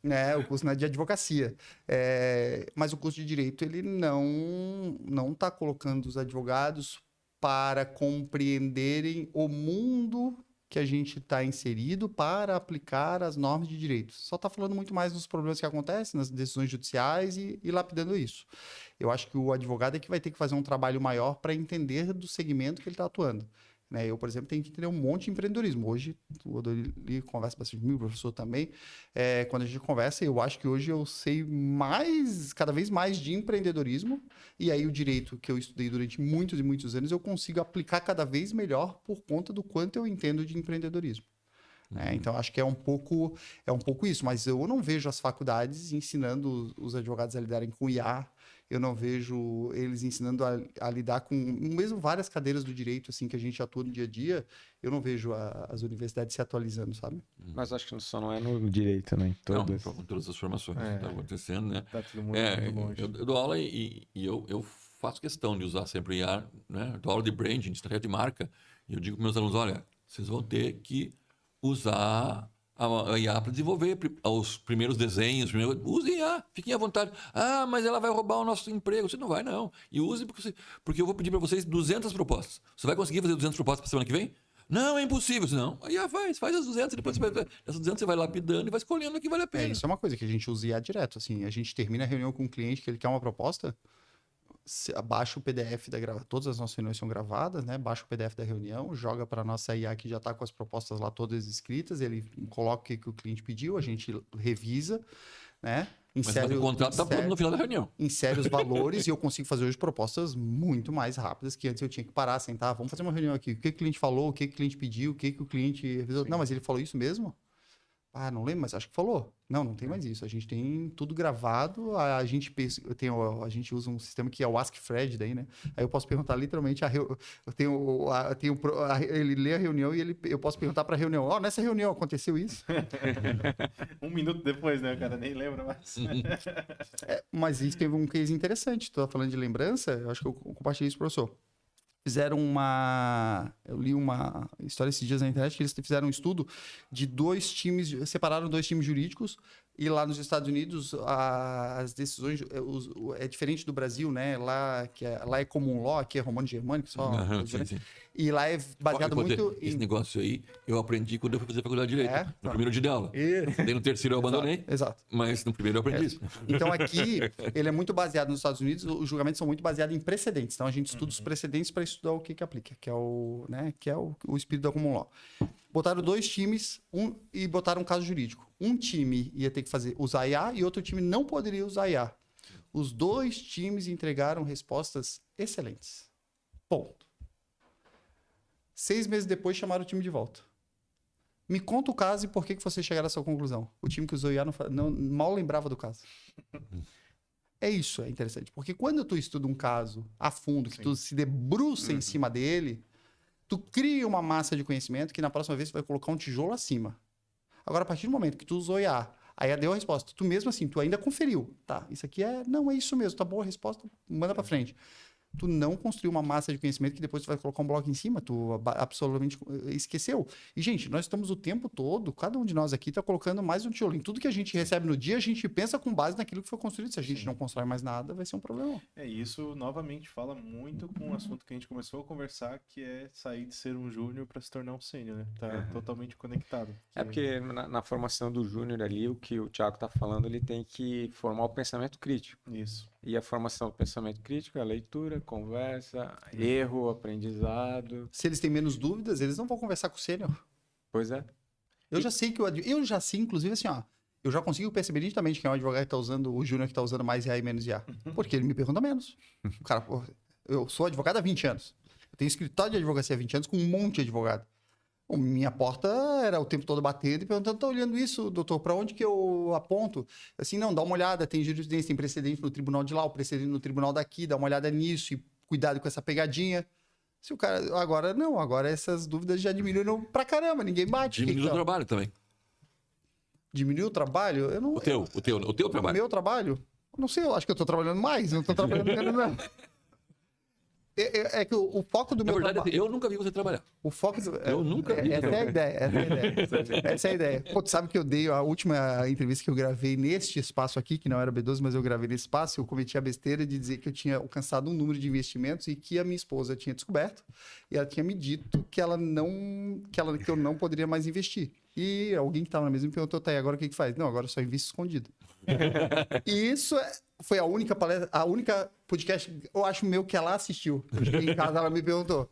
Né? O curso não é de advocacia. Mas o curso de direito, ele não está colocando os advogados para compreenderem o mundo que a gente está inserido para aplicar as normas de direito. Só está falando muito mais dos problemas que acontecem nas decisões judiciais e lapidando isso. Eu acho que o advogado é que vai ter que fazer um trabalho maior para entender do segmento que ele está atuando. Né? Eu, por exemplo, tenho que entender um monte de empreendedorismo. Hoje, o Odoli conversa bastante comigo, o professor também. Quando a gente conversa, eu acho que hoje eu sei cada vez mais de empreendedorismo. E aí o direito que eu estudei durante muitos e muitos anos, eu consigo aplicar cada vez melhor por conta do quanto eu entendo de empreendedorismo. Então, acho que é um pouco isso. Mas eu não vejo as faculdades ensinando os advogados a lidarem com IA. Eu não vejo eles ensinando a lidar com mesmo várias cadeiras do direito assim que a gente atua no dia a dia. Eu não vejo as universidades se atualizando, sabe? Mas acho que só não é no direito, né? Em todas. Não, com todas as formações que estão acontecendo, né? Tá tudo muito longe. Eu dou aula e eu faço questão de usar sempre IA, né? Dou aula de branding, de estratégia de marca. E eu digo para meus alunos, olha, vocês vão ter que usar a IA para desenvolver os primeiros desenhos. Use IA, fiquem à vontade. Ah, mas ela vai roubar o nosso emprego. Você não vai, não. E use porque eu vou pedir para vocês 200 propostas. Você vai conseguir fazer 200 propostas para semana que vem? Não, é impossível. Não, a IA faz as 200, depois essas 200 você vai lapidando e vai escolhendo o que vale a pena. Isso é uma coisa que a gente usa IA direto. Assim, a gente termina a reunião com um cliente que ele quer uma proposta, baixa o PDF da gravação. Todas as nossas reuniões são gravadas, né? Baixa o PDF da reunião, joga para a nossa IA que já está com as propostas lá todas escritas, ele coloca o que o cliente pediu, a gente revisa, né? Mas o contrato está pronto no final da reunião. Insere os valores e eu consigo fazer hoje propostas muito mais rápidas que antes eu tinha que parar, sentar, vamos fazer uma reunião aqui. O que o cliente falou, o que o cliente pediu, o que o cliente revisou. Não, mas ele falou isso mesmo? Ah, não lembro, mas acho que falou. Não tem mais isso. A gente tem tudo gravado. A gente usa um sistema que é o Ask Fred daí, né? Aí eu posso perguntar literalmente ele lê a reunião e eu posso perguntar para a reunião. Nessa reunião aconteceu isso? 1 minuto depois, né? O cara nem lembra mais. Mas isso teve um case interessante. Tu tá falando de lembrança? Eu acho que eu compartilhei isso, professor. Eu li uma história esses dias na internet que eles fizeram um estudo de 2 times, separaram 2 times jurídicos e lá nos Estados Unidos as decisões é diferente do Brasil, né? Lá é comum law, aqui é romano germânico só. Sim. E lá é baseado muito Esse negócio aí eu aprendi quando eu fui fazer faculdade de Direito. No primeiro dia de aula. Daí no terceiro eu abandonei. Exato. Mas no primeiro eu aprendi isso. Então aqui, ele é muito baseado nos Estados Unidos, os julgamentos são muito baseados em precedentes. Então a gente estuda os precedentes para estudar o que aplica, que é o espírito da common law. Botaram 2 times e botaram um caso jurídico. Um time ia ter que usar IA e outro time não poderia usar IA. Os 2 times entregaram respostas excelentes. Ponto. 6 meses depois chamaram o time de volta. Me conta o caso e por que você chegaram a essa conclusão. O time que usou IA mal lembrava do caso. Isso é interessante. Porque quando tu estuda um caso a fundo, que tu se debruça em cima dele, tu cria uma massa de conhecimento que na próxima vez tu vai colocar um tijolo acima. Agora, a partir do momento que tu usou IA, a IA deu a resposta, tu mesmo assim, tu ainda conferiu. Tá, isso aqui é isso mesmo, tá boa a resposta, manda pra frente. Tu não construiu uma massa de conhecimento que depois tu vai colocar um bloco em cima, tu absolutamente esqueceu. E, gente, nós estamos o tempo todo, cada um de nós aqui está colocando mais um tijolo. Em tudo que a gente recebe no dia, a gente pensa com base naquilo que foi construído. Se a gente não constrói mais nada, vai ser um problema. Isso novamente fala muito com o assunto que a gente começou a conversar, que é sair de ser um júnior para se tornar um sênior, né? Tá totalmente conectado. Porque na formação do júnior ali, o que o Thiago tá falando, ele tem que formar o pensamento crítico. Isso. E a formação do pensamento crítico, a leitura, conversa, erro, aprendizado. Se eles têm menos dúvidas, eles não vão conversar com o sênior. Pois é. Eu já sei, inclusive, assim, ó. Eu já consigo perceber nitidamente quem é o advogado que tá usando, o júnior que tá usando mais IA e menos IA. Porque ele me pergunta menos. O cara, pô, eu sou advogado há 20 anos. Eu tenho escritório de advocacia há 20 anos com um monte de advogado. Minha porta era o tempo todo batendo e perguntando, tá olhando isso, doutor, para onde que eu aponto? Assim, não, dá uma olhada, tem jurisprudência, tem precedente no tribunal de lá, o precedente no tribunal daqui, dá uma olhada nisso e cuidado com essa pegadinha. Se o cara, agora essas dúvidas já diminuíram pra caramba, ninguém bate. Diminui o trabalho também. Diminuiu o trabalho? Eu não, O teu o trabalho. meu trabalho? Não sei, eu acho que eu tô trabalhando mais, não tô trabalhando menos, não. É que o foco do Na meu verdade, trabalho... eu nunca vi você trabalhar. O foco do... Eu nunca vi. Essa é a ideia, essa é a ideia. Pô, tu sabe que eu dei a última entrevista que eu gravei neste espaço aqui, que não era B12, mas eu gravei nesse espaço, eu cometi a besteira de dizer que eu tinha alcançado um número de investimentos e que a minha esposa tinha descoberto e ela tinha me dito que eu não poderia mais investir. E alguém que estava na mesa me perguntou, tá, e agora o que que faz? Não, agora eu só invisto escondido. E isso foi a única palestra, a única podcast, eu acho meu, que ela assistiu. Eu cheguei em casa, ela me perguntou,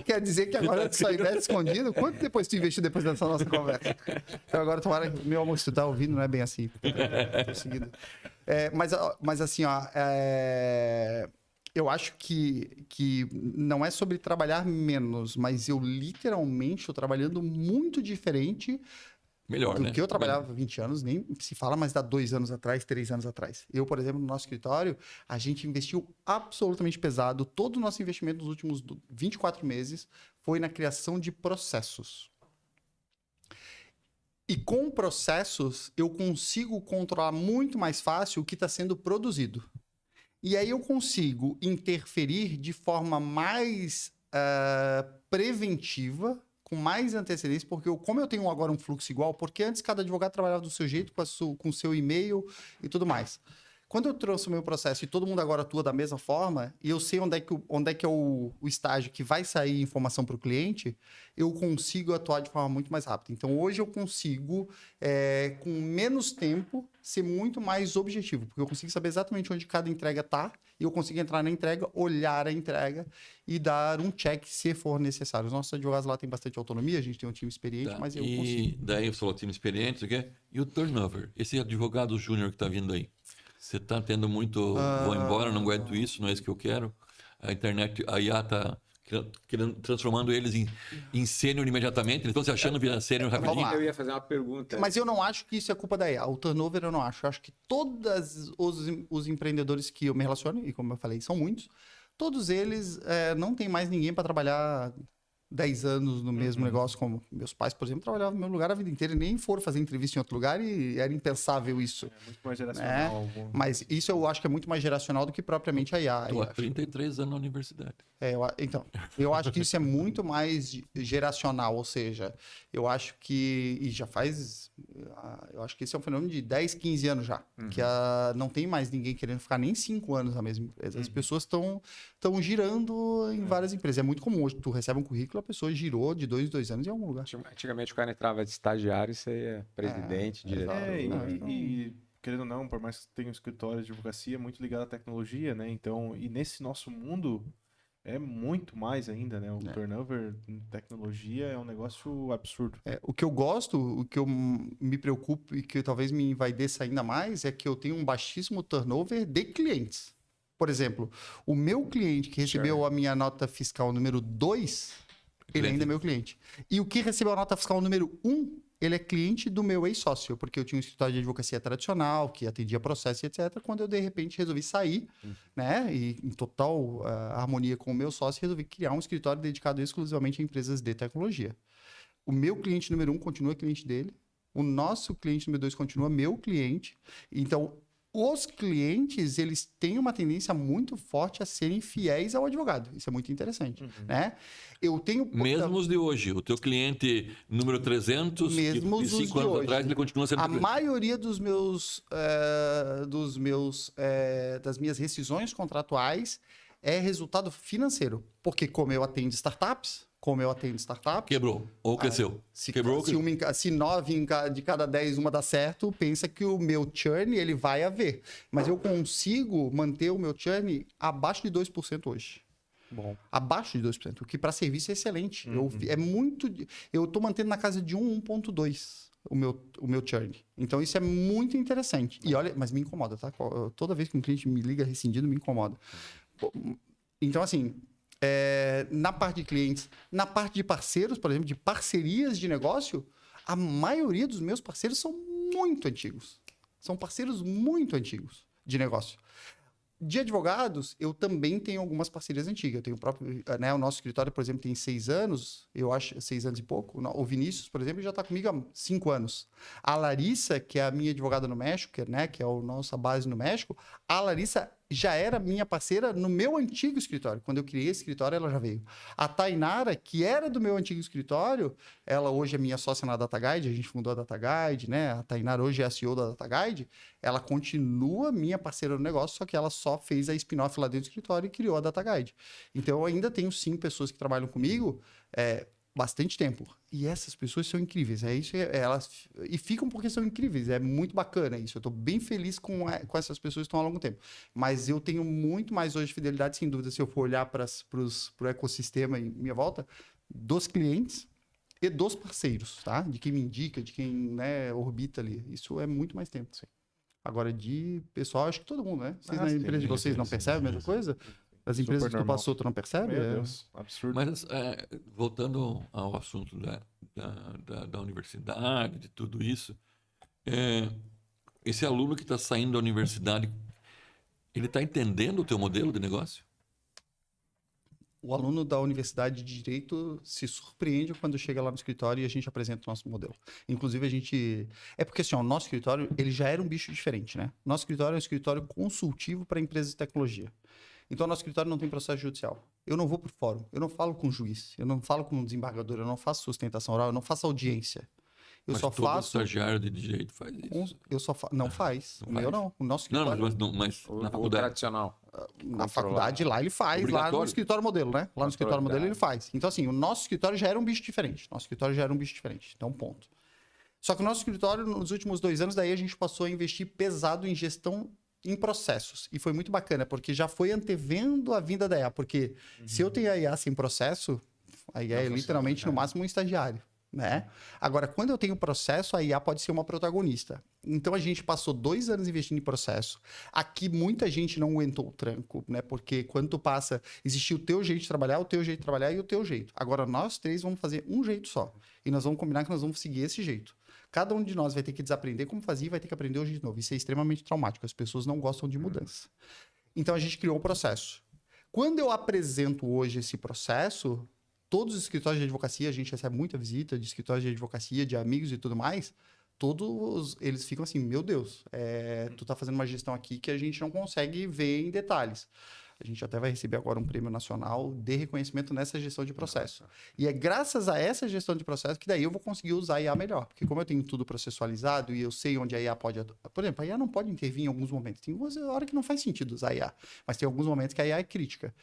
quer dizer que agora tu só investe escondido? Quanto depois tu investiu depois dessa nossa conversa? Então agora, tomara, meu amor, se tu tá ouvindo, não é bem assim. Tô seguindo. Mas assim, ó, eu acho que não é sobre trabalhar menos, mas eu literalmente estou trabalhando muito diferente Melhor, do né? que eu trabalhava há 20 anos, nem se fala, mas dá 2 anos atrás, 3 anos atrás. Eu, por exemplo, no nosso escritório, a gente investiu absolutamente pesado. Todo o nosso investimento nos últimos 24 meses foi na criação de processos. E com processos, eu consigo controlar muito mais fácil o que está sendo produzido. E aí eu consigo interferir de forma mais preventiva, com mais antecedência, porque como eu tenho agora um fluxo igual, porque antes cada advogado trabalhava do seu jeito, com o seu e-mail e tudo mais. Quando eu transformei o processo e todo mundo agora atua da mesma forma, e eu sei onde é que é o estágio que vai sair informação para o cliente, eu consigo atuar de forma muito mais rápida. Então, hoje eu consigo, com menos tempo, ser muito mais objetivo, porque eu consigo saber exatamente onde cada entrega está, e eu consigo entrar na entrega, olhar a entrega e dar um check se for necessário. Os nossos advogados lá têm bastante autonomia, a gente tem um time experiente, Tá. mas eu E consigo. daí você falou time experiente, o quê? E o turnover? Esse advogado júnior que está vindo aí, você está tendo muito, vou embora, não aguento isso, não é isso que eu quero. A internet, a IA está transformando eles em sênior imediatamente. Eles estão se achando virar sênior rapidinho. Vamos lá. Eu ia fazer uma pergunta. Mas eu não acho que isso é culpa da IA. O turnover eu não acho. Eu acho que todos os empreendedores que eu me relaciono, e como eu falei, são muitos, todos eles não tem mais ninguém para trabalhar 10 anos no mesmo negócio, como meus pais, por exemplo, trabalhavam no meu lugar a vida inteira e nem foram fazer entrevista em outro lugar e era impensável isso. É muito mais geracional. Mas isso eu acho que é muito mais geracional do que propriamente a IA. Estou há 33 anos na universidade. Então, eu acho que isso é muito mais geracional, ou seja, eu acho que, e já faz, eu acho que esse é um fenômeno de 10, 15 anos já, que não tem mais ninguém querendo ficar nem 5 anos na mesma empresa. As pessoas estão girando em várias empresas. É muito comum hoje, tu recebe um currículo, a pessoa girou de 2 em 2 anos em algum lugar. Antigamente o cara entrava de estagiário e você ia presidente, diretor. E querendo ou não, por mais que tenha um escritório de advocacia, é muito ligado à tecnologia, né? Então, e nesse nosso mundo é muito mais ainda, né? O turnover em tecnologia é um negócio absurdo. O que eu gosto, o que eu me preocupo e que talvez me envaideça ainda mais é que eu tenho um baixíssimo turnover de clientes. Por exemplo, o meu cliente que recebeu a minha nota fiscal número 2, ele ainda é meu cliente. E o que recebeu a nota fiscal número 1, ele é cliente do meu ex-sócio, porque eu tinha um escritório de advocacia tradicional, que atendia processo e etc. Quando eu, de repente, resolvi sair, né, e em total harmonia com o meu sócio, resolvi criar um escritório dedicado exclusivamente a empresas de tecnologia. O meu cliente número 1 continua cliente dele, o nosso cliente número 2 continua meu cliente. Então, os clientes, eles têm uma tendência muito forte a serem fiéis ao advogado. Isso é muito interessante, né? Eu tenho... Mesmo os de hoje. O teu cliente número 300, Mesmo de os 5 de anos hoje. atrás, ele continua sendo A cliente. maioria das minhas rescisões contratuais é resultado financeiro. Porque como eu atendo startups, Quebrou ou cresceu. Quebrou, se 9 de cada 10 uma dá certo, pensa que o meu churn ele vai haver. Mas eu consigo manter o meu churn abaixo de 2% hoje. Bom. Abaixo de 2%, o que para serviço é excelente. Eu estou mantendo na casa de 1,2 o meu churn. Então isso é muito interessante. E olha, mas me incomoda, tá? Toda vez que um cliente me liga rescindido, me incomoda. Então, assim, na parte de clientes, na parte de parceiros, por exemplo, de parcerias de negócio, a maioria dos meus parceiros são muito antigos. São parceiros muito antigos de negócio. De advogados, eu também tenho algumas parcerias antigas. Eu tenho o próprio, né, o nosso escritório, por exemplo, tem 6 anos, eu acho, 6 anos e pouco. O Vinícius, por exemplo, já está comigo há 5 anos. A Larissa, que é a minha advogada no México, né, que é a nossa base no México, a Larissa já era minha parceira no meu antigo escritório. Quando eu criei esse escritório, ela já veio. A Tainara, que era do meu antigo escritório, ela hoje é minha sócia na DataGuide, a gente fundou a DataGuide, né? A Tainara hoje é a CEO da DataGuide. Ela continua minha parceira no negócio, só que ela só fez a spin-off lá dentro do escritório e criou a DataGuide. Então, eu ainda tenho 5 pessoas que trabalham comigo, bastante tempo. E essas pessoas são incríveis. Elas ficam porque são incríveis. É muito bacana isso. Eu estou bem feliz com essas pessoas que estão há longo tempo. Mas eu tenho muito mais hoje fidelidade, sem dúvida, se eu for olhar para o ecossistema em minha volta, dos clientes e dos parceiros, tá? De quem me indica, de quem, né, orbita ali. Isso é muito mais tempo. Sim. Agora, de pessoal, acho que todo mundo, né? Vocês na empresa de vocês não percebem a mesma coisa? As empresas que tu passou, tu não percebe? Meu Deus, absurdo. Mas, voltando ao assunto da universidade, de tudo isso, esse aluno que está saindo da universidade, ele está entendendo o teu modelo de negócio? O aluno da Universidade de Direito se surpreende quando chega lá no escritório e a gente apresenta o nosso modelo. Inclusive, a gente... É porque, assim, o nosso escritório, ele já era um bicho diferente, né? Nosso escritório é um escritório consultivo para empresas de tecnologia. Então, nosso escritório não tem processo judicial. Eu não vou para o fórum, eu não falo com o juiz, eu não falo com o desembargador, eu não faço sustentação oral, eu não faço audiência. Mas só todo faço... estagiário de direito faz isso. Eu só Não faz. Não O meu faz. não. O nosso escritório... Mas O na faculdade. tradicional. Na faculdade lá ele faz, lá no Obrigatório. escritório modelo, né? Lá no escritório modelo ele faz. Então, assim, o nosso escritório já era um bicho diferente. Então, ponto. Só que o nosso escritório, nos últimos 2 anos, daí a gente passou a investir pesado em gestão em processos. E foi muito bacana, porque já foi antevendo a vinda da IA. Porque se eu tenho a IA sem processo, a IA é literalmente, no máximo, um estagiário. Né? Agora, quando eu tenho processo, a IA pode ser uma protagonista. Então, a gente passou 2 anos investindo em processo. Aqui, muita gente não aguentou o tranco, né? Porque quando tu passa, existe o teu jeito de trabalhar, o teu jeito de trabalhar e o teu jeito. Agora, nós 3 vamos fazer um jeito só. E nós vamos combinar que nós vamos seguir esse jeito. Cada um de nós vai ter que desaprender como fazia e vai ter que aprender hoje de novo. Isso é extremamente traumático. As pessoas não gostam de mudança. Então, a gente criou um processo. Quando eu apresento hoje esse processo... Todos os escritórios de advocacia, a gente recebe muita visita de escritórios de advocacia, de amigos e tudo mais, todos eles ficam assim, meu Deus, tu tá fazendo uma gestão aqui que a gente não consegue ver em detalhes. A gente até vai receber agora um prêmio nacional de reconhecimento nessa gestão de processo. E é graças a essa gestão de processo que daí eu vou conseguir usar a IA melhor. Porque como eu tenho tudo processualizado e eu sei onde a IA pode... Por exemplo, a IA não pode intervir em alguns momentos. Tem algumas horas que não faz sentido usar a IA. Mas tem alguns momentos que a IA é crítica.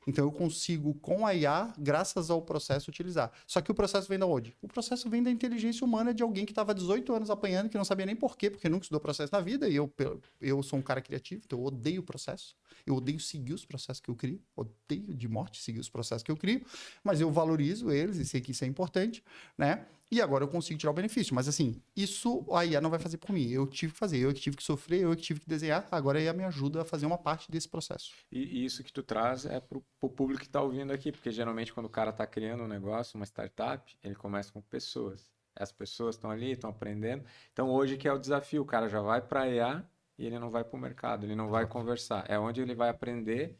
Então, eu consigo, com a IA, graças ao processo, utilizar. Só que o processo vem de onde? O processo vem da inteligência humana de alguém que estava 18 anos apanhando, que não sabia nem por quê, porque nunca estudou processo na vida. E eu sou um cara criativo, então eu odeio o processo. Eu odeio seguir os processos que eu crio. Odeio de morte seguir os processos que eu crio. Mas eu valorizo eles e sei que isso é importante, né? E agora eu consigo tirar o benefício. Mas assim, isso a IA não vai fazer por mim. Eu tive que fazer, eu que tive que sofrer, eu que tive que desenhar. Agora a IA me ajuda a fazer uma parte desse processo. E isso que tu traz é pro público que está ouvindo aqui, porque geralmente quando o cara está criando um negócio, uma startup, ele começa com pessoas. As pessoas estão ali, estão aprendendo. Então hoje que é o desafio, o cara já vai para a IA e ele não vai para o mercado, ele não vai conversar. É onde ele vai aprender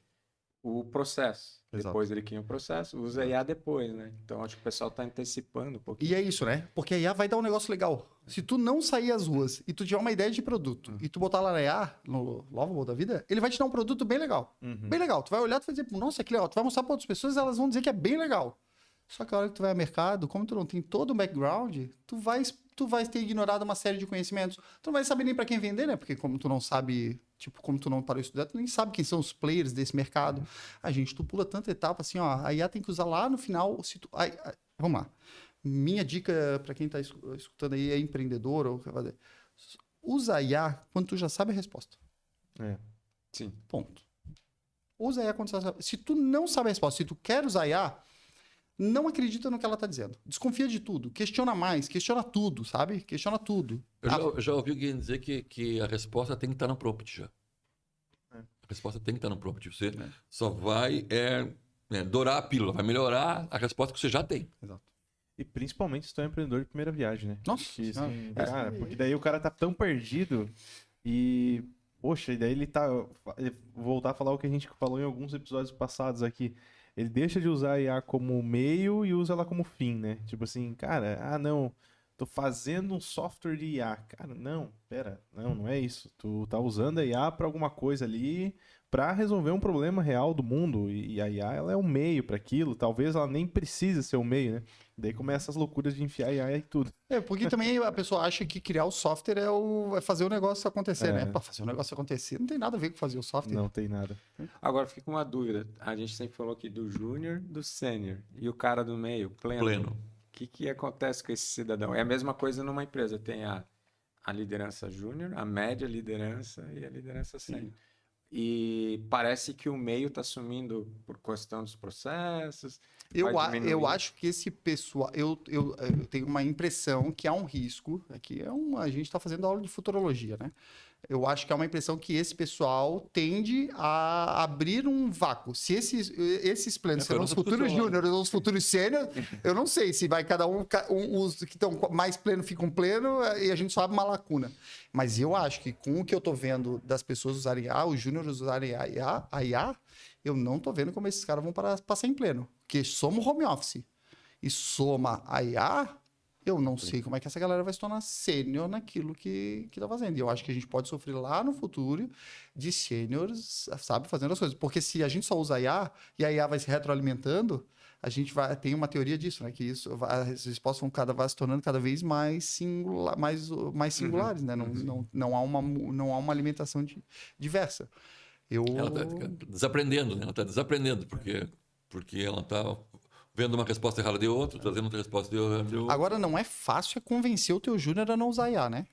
o processo. Exato. Depois ele cria o processo, usa a IA depois, né? Então acho que o pessoal está antecipando um pouquinho. E é isso, né? Porque a IA vai dar um negócio legal. Se tu não sair às ruas e tu tiver uma ideia de produto e tu botar lá na IA, no Lovable da vida, ele vai te dar um produto bem legal. Bem legal. Tu vai olhar e vai dizer, nossa, que legal. Tu vai mostrar para outras pessoas e elas vão dizer que é bem legal. Só que a hora que tu vai ao mercado, como tu não tem todo o background, tu vai ter ignorado uma série de conhecimentos. Tu não vai saber nem para quem vender, né? Porque como tu não sabe tipo, como tu não parou de estudar, tu nem sabe quem são os players desse mercado. Tu pula tanta etapa assim, ó, a IA tem que usar lá no final, se tu, vamos lá. Minha dica para quem tá escutando aí é empreendedor ou quer fazer, usa a IA quando tu já sabe a resposta. Sim. Ponto. Usa a IA quando tu sabe. Se tu não sabe a resposta, se tu quer usar a IA, não acredita no que ela tá dizendo. Desconfia de tudo. Questiona mais, questiona tudo, sabe? Questiona tudo. Eu já ouvi alguém dizer que a resposta tem que estar no prompt já. A resposta tem que estar no prompt. Você só vai dourar a pílula, vai melhorar a resposta que você já tem. Exato. E principalmente se tu é empreendedor de primeira viagem, né? Nossa, Porque, assim, cara, porque daí o cara tá tão perdido e, poxa, e daí ele voltar a falar o que a gente falou em alguns episódios passados aqui. Ele deixa de usar a IA como meio e usa ela como fim, né? Tipo assim, cara, não, tô fazendo um software de IA. Cara, não, pera, não é isso. Tu tá usando a IA pra alguma coisa ali, pra resolver um problema real do mundo. E a IA, ela é um meio pra aquilo. Talvez ela nem precise ser um meio, né? Daí começa as loucuras de enfiar IA e tudo. Porque também a pessoa acha que criar o software é fazer o negócio acontecer, né? Pra fazer o negócio acontecer não tem nada a ver com fazer o software. Não tem nada. Agora fica uma dúvida. A gente sempre falou aqui do júnior, do sênior. E o cara do meio, pleno. O que acontece com esse cidadão? É a mesma coisa numa empresa. Tem a liderança júnior, a média liderança e a liderança sênior. E parece que o meio está sumindo por questão dos processos. Eu acho que esse pessoal... Eu tenho uma impressão que há um risco. Aqui a gente está fazendo aula de futurologia, né? Eu acho que há uma impressão que esse pessoal tende a abrir um vácuo. Se esses planos serão os futuros júniores ou os futuros sêniores, eu não sei se vai cada os que estão mais pleno ficam pleno e a gente só abre uma lacuna. Mas eu acho que com o que eu estou vendo das pessoas usarem IA, os júniores usarem a IA, eu não estou vendo como esses caras vão passar em pleno. Porque somos home office e soma a IA... Eu não sei como é que essa galera vai se tornar sênior naquilo que tá fazendo. E eu acho que a gente pode sofrer lá no futuro de sêniores, sabe, fazendo as coisas. Porque se a gente só usa IA e a IA vai se retroalimentando, a gente tem uma teoria disso, né? Que as respostas vão se tornando cada vez mais singulares, né? Não há uma alimentação diversa. Ela está desaprendendo, né? Ela está desaprendendo, porque ela está... vendo uma resposta errada de outro, trazendo outra resposta de outro. Agora, não é fácil convencer o teu júnior a não usar IA, né?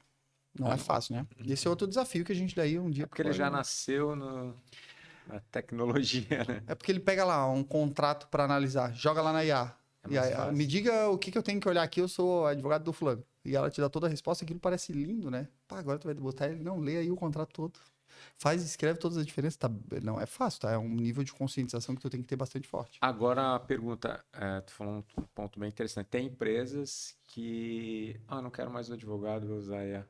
Não é fácil, né? Esse é outro desafio que a gente daí um dia... Porque ele já nasceu na tecnologia, né? É porque ele pega lá um contrato para analisar, joga lá na IA. E aí, me diga o que eu tenho que olhar aqui, eu sou advogado do fulano. E ela te dá toda a resposta, aquilo parece lindo, né? Pá, agora tu vai botar ele, não, lê aí o contrato todo. Escreve todas as diferenças. Tá? Não é fácil, tá? É um nível de conscientização que tu tem que ter bastante forte. Agora a pergunta, tu falou um ponto bem interessante. Tem empresas que, não quero mais um advogado, vou usar IA.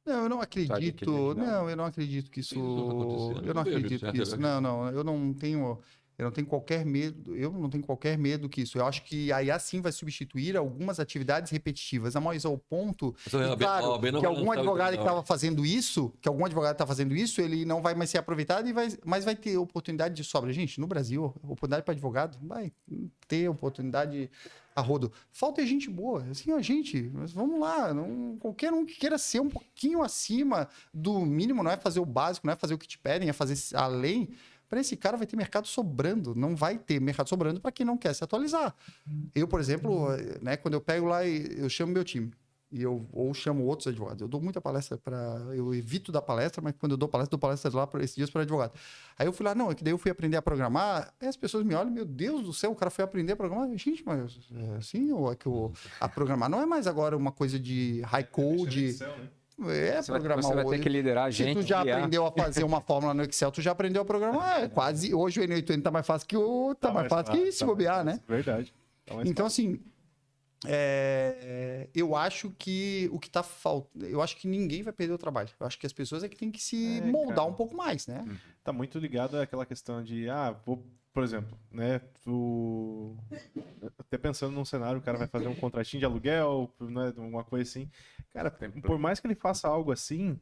Não, eu não acredito. Não, eu não acredito que isso. Eu não acredito que isso. Não, eu não tenho. Eu não tenho qualquer medo que isso. Eu acho que a IA sim vai substituir algumas atividades repetitivas. Mas ao ponto, claro, que algum advogado que estava fazendo isso, ele não vai mais ser aproveitado, mas vai ter oportunidade de sobra. Gente, no Brasil, oportunidade para advogado, vai ter oportunidade a rodo. Falta gente boa. Assim, mas vamos lá. Qualquer um que queira ser um pouquinho acima do mínimo, não é fazer o básico, não é fazer o que te pedem, é fazer além. Para esse cara vai ter mercado sobrando, não vai ter mercado sobrando para quem não quer se atualizar. Eu, por exemplo, né, quando eu pego lá e eu chamo meu time, ou chamo outros advogados, eu dou muita palestra eu evito dar palestra, mas quando eu dou palestra lá esses dias para advogado. Aí eu fui lá, é que daí eu fui aprender a programar, aí as pessoas me olham, meu Deus do céu, o cara foi aprender a programar. Gente, mas assim, a programar não é mais agora uma coisa de high code. Programar você vai ter que liderar a gente. Se tu já aprendeu a fazer uma fórmula no Excel, tu já aprendeu a programar. Quase. Hoje o N8N tá mais fácil que se bobear, né? Verdade. Então, assim, eu acho que o que tá faltando. Eu acho que ninguém vai perder o trabalho. Eu acho que as pessoas é que tem que se moldar um pouco mais, né? Tá muito ligado àquela questão de, por exemplo, né? Até pensando num cenário, o cara vai fazer um contratinho de aluguel, né, uma coisa assim. Cara, por mais que ele faça algo assim,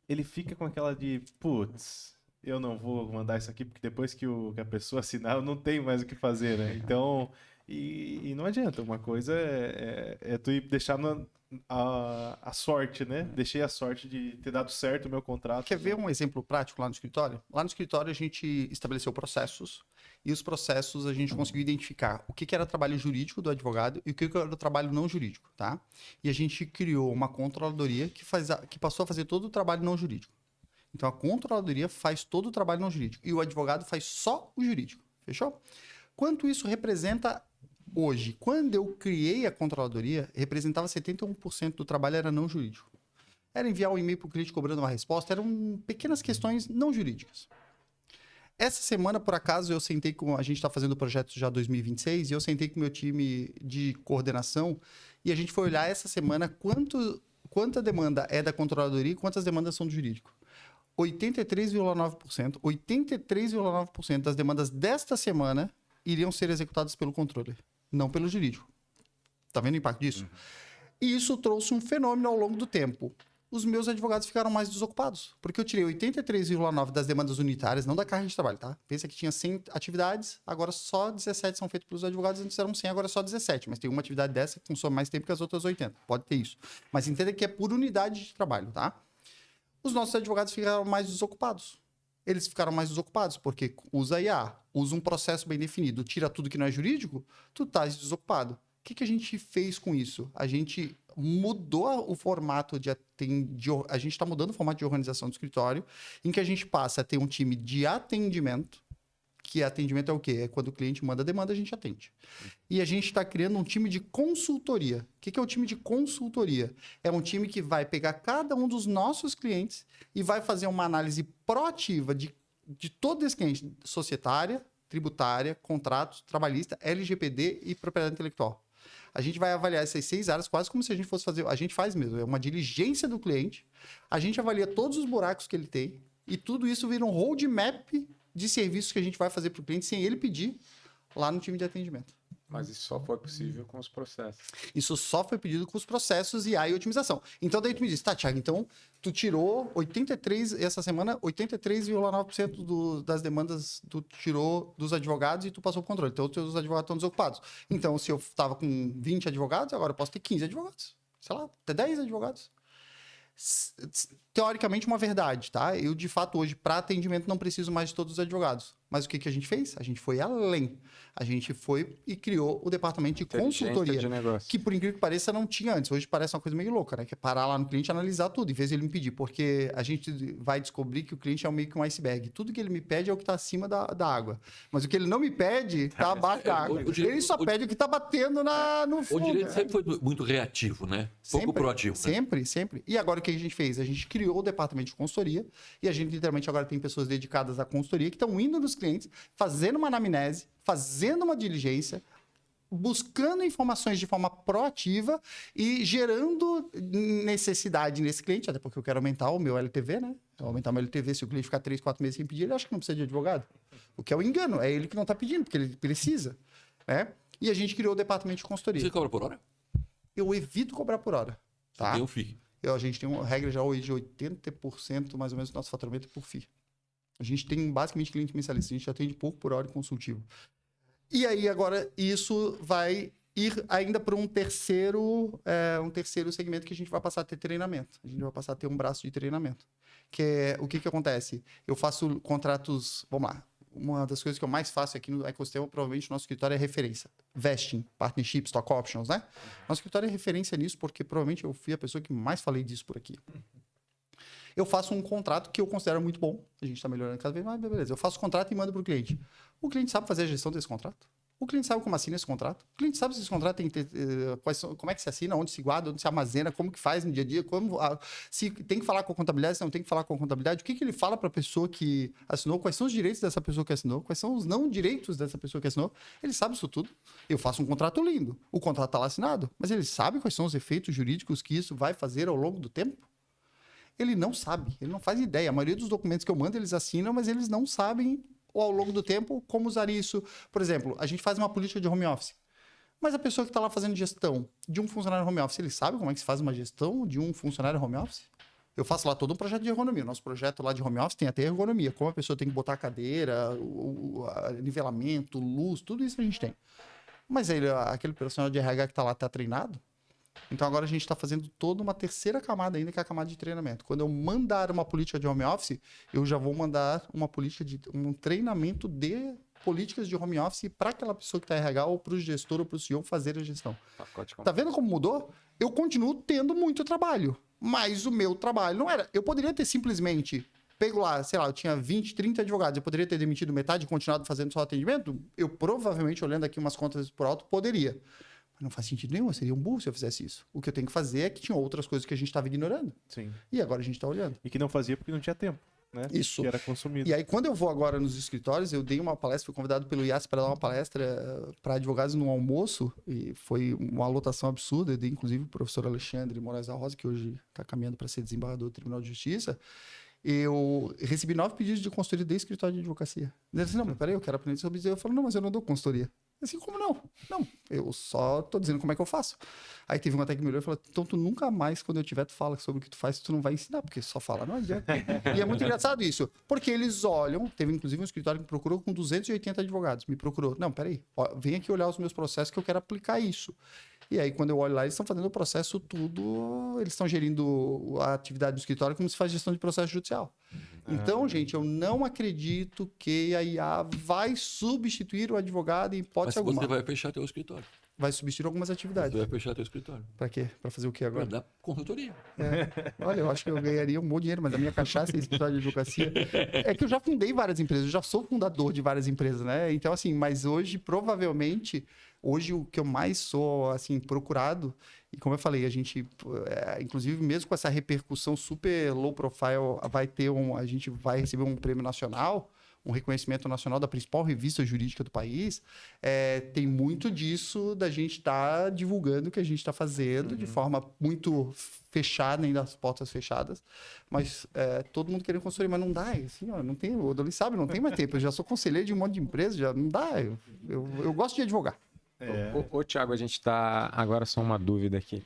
ele fica com aquela de, putz, eu não vou mandar isso aqui, porque depois que a pessoa assinar, eu não tenho mais o que fazer, né? Então, E não adianta. Uma coisa é tu ir deixar a sorte, né? Deixei a sorte de ter dado certo o meu contrato. Quer ver um exemplo prático lá no escritório? Lá no escritório a gente estabeleceu processos e os processos a gente conseguiu identificar o que era trabalho jurídico do advogado e o que era o trabalho não jurídico, tá? E a gente criou uma controladoria que passou a fazer todo o trabalho não jurídico. Então a controladoria faz todo o trabalho não jurídico e o advogado faz só o jurídico. Fechou? Quanto isso representa hoje? Quando eu criei a controladoria, representava 71% do trabalho era não jurídico. Era enviar um e-mail para o cliente cobrando uma resposta, eram pequenas questões não jurídicas. Essa semana, por acaso, eu sentei com... A gente está fazendo o projeto já 2026 e eu sentei com o meu time de coordenação e a gente foi olhar essa semana quanta demanda é da controladoria e quantas demandas são do jurídico. 83,9% das demandas desta semana iriam ser executadas pelo controller, não pelo jurídico. Tá vendo o impacto disso? E isso trouxe um fenômeno ao longo do tempo. Os meus advogados ficaram mais desocupados, porque eu tirei 83,9% das demandas unitárias, não da carga de trabalho, tá? Pensa que tinha 100 atividades, agora só 17 são feitas pelos advogados, antes eram 100, agora só 17. Mas tem uma atividade dessa que consome mais tempo que as outras 80. Pode ter isso. Mas entenda que é por unidade de trabalho, tá? Os nossos advogados ficaram mais desocupados. Eles ficaram mais desocupados porque usa IA, usa um processo bem definido, tira tudo que não é jurídico, tu estás desocupado. O que a gente fez com isso? A gente mudou o formato a gente está mudando o formato de organização do escritório, em que a gente passa a ter um time de atendimento, que atendimento é o quê? É quando o cliente manda demanda, a gente atende. E a gente está criando um time de consultoria. O que é o time de consultoria? É um time que vai pegar cada um dos nossos clientes e vai fazer uma análise proativa de todo esse cliente, societária, tributária, contratos, trabalhista, LGPD e propriedade intelectual. A gente vai avaliar essas 6 áreas quase como se a gente fosse fazer... A gente faz mesmo, é uma diligência do cliente. A gente avalia todos os buracos que ele tem e tudo isso vira um roadmap de serviços que a gente vai fazer para o cliente sem ele pedir lá no time de atendimento. Mas isso só foi possível com os processos. Isso só foi pedido com os processos IA e otimização. Então, daí tu me diz, tá, Thiago, então tu tirou 83,9% das demandas tu tirou dos advogados e tu passou o controle. Então, os teus advogados estão desocupados. Então, se eu estava com 20 advogados, agora eu posso ter 15 advogados. Sei lá, até 10 advogados. Teoricamente, uma verdade, tá? Eu, de fato, hoje, para atendimento, não preciso mais de todos os advogados. Mas o que a gente fez? A gente foi além. A gente foi e criou o departamento de consultoria, que, por incrível que pareça, não tinha antes. Hoje parece uma coisa meio louca, né? Que é parar lá no cliente e analisar tudo, em vez de ele me pedir. Porque a gente vai descobrir que o cliente é meio que um iceberg. Tudo que ele me pede é o que está acima da água. Mas o que ele não me pede está abaixo da água. Ele só pede o que está batendo no fundo. O direito sempre foi muito reativo, né? Pouco proativo. Sempre, sempre. E agora o que a gente fez? A gente criou o departamento de consultoria e a gente literalmente agora tem pessoas dedicadas à consultoria que estão indo nos clientes, fazendo uma anamnese, fazendo uma diligência, buscando informações de forma proativa e gerando necessidade nesse cliente, até porque eu quero aumentar o meu LTV, né? Aumentar o meu LTV, se o cliente ficar 3, 4 meses sem pedir, ele acha que não precisa de advogado. O que é o engano, é ele que não está pedindo, porque ele precisa, né? E a gente criou o departamento de consultoria. Você cobra por hora? Eu evito cobrar por hora, tá? Tem um FII. A gente tem uma regra já hoje de 80% mais ou menos do nosso faturamento é por FII. A gente tem basicamente cliente mensalista, a gente atende pouco por hora e consultivo. E aí agora isso vai ir ainda para um terceiro segmento que a gente vai passar a ter treinamento. A gente vai passar a ter um braço de treinamento. Que é o que acontece? Eu faço contratos, vamos lá, uma das coisas que eu mais faço aqui no ecossistema, provavelmente no nosso escritório é referência. Vesting, partnership, stock options, né? Nosso escritório é referência nisso porque provavelmente eu fui a pessoa que mais falei disso por aqui. Eu faço um contrato que eu considero muito bom. A gente está melhorando cada vez mais, beleza. Eu faço o contrato e mando para o cliente. O cliente sabe fazer a gestão desse contrato? O cliente sabe como assina esse contrato? O cliente sabe se esse contrato tem como é que se assina, onde se guarda, onde se armazena, como que faz no dia a dia, se tem que falar com a contabilidade, se não tem que falar com a contabilidade, o que ele fala para a pessoa que assinou, quais são os direitos dessa pessoa que assinou, quais são os não direitos dessa pessoa que assinou. Ele sabe isso tudo. Eu faço um contrato lindo. O contrato está lá assinado, mas ele sabe quais são os efeitos jurídicos que isso vai fazer ao longo do tempo? Ele não sabe, ele não faz ideia. A maioria dos documentos que eu mando, eles assinam, mas eles não sabem, ao longo do tempo, como usar isso. Por exemplo, a gente faz uma política de home office. Mas a pessoa que está lá fazendo gestão de um funcionário home office, ele sabe como é que se faz uma gestão de um funcionário home office? Eu faço lá todo um projeto de ergonomia. O nosso projeto lá de home office tem até ergonomia. Como a pessoa tem que botar a cadeira, o nivelamento, luz, tudo isso a gente tem. Mas aquele profissional de RH que está lá está treinado? Então agora a gente está fazendo toda uma terceira camada ainda, que é a camada de treinamento. Quando eu mandar uma política de home office, eu já vou mandar uma política de um treinamento de políticas de home office para aquela pessoa que está RH ou para o gestor ou para o CEO fazer a gestão. Tá vendo como mudou? Eu continuo tendo muito trabalho, mas o meu trabalho não era. Eu poderia ter simplesmente pego lá, sei lá, eu tinha 20, 30 advogados, eu poderia ter demitido metade e continuado fazendo só atendimento? Eu provavelmente, olhando aqui umas contas por alto, poderia. Mas não faz sentido nenhum, eu seria um burro se eu fizesse isso. O que eu tenho que fazer é que tinha outras coisas que a gente estava ignorando. Sim. E agora a gente está olhando. E que não fazia porque não tinha tempo, né? Isso. Que era consumido. E aí, quando eu vou agora nos escritórios, eu dei uma palestra, fui convidado pelo IAS para dar uma palestra para advogados no almoço, e foi uma lotação absurda. Eu dei, inclusive, o professor Alexandre Moraes da Rosa, que hoje está caminhando para ser desembargador do Tribunal de Justiça. Eu recebi 9 pedidos de consultoria do escritório de advocacia. Ele disse, não, mas peraí, eu quero aprender sobre isso. Eu falo, não, mas eu não dou consultoria. Assim, como não? Não, eu só tô dizendo como é que eu faço. Aí teve um até que me olhou e falou, então tu nunca mais, quando eu tiver, tu fala sobre o que tu faz, tu não vai ensinar, porque só fala, não adianta. E é muito engraçado isso, porque eles olham, teve inclusive um escritório que me procurou com 280 advogados, me procurou. Não, peraí, ó, vem aqui olhar os meus processos que eu quero aplicar isso. E aí, quando eu olho lá, eles estão fazendo o processo tudo, eles estão gerindo a atividade do escritório como se faz gestão de processo judicial. Então, gente, eu não acredito que a IA vai substituir o advogado em hipótese Mas alguma. você vai fechar teu escritório. Vai substituir algumas atividades. Você vai fechar teu escritório. Para quê? Para fazer o quê Para agora? dar consultoria. Olha, eu acho que eu ganharia um bom dinheiro, mas a minha cachaça é escritório de advocacia. É que eu já fundei várias empresas, eu já sou fundador de várias empresas, né? Então, assim, mas hoje, provavelmente, hoje o que eu mais sou, assim, procurado, e como eu falei, a gente, inclusive mesmo com essa repercussão super low profile, a gente vai receber um prêmio nacional, um reconhecimento nacional da principal revista jurídica do país, tem muito disso da gente estar divulgando o que a gente está fazendo de forma muito fechada, ainda as portas fechadas, mas todo mundo querendo construir, mas não dá, assim, ó, não tem, o Odoli sabe, não tem mais tempo, eu já sou conselheiro de um monte de empresa, já não dá, eu gosto de advogar. Ô, Thiago, a gente está agora só uma dúvida aqui.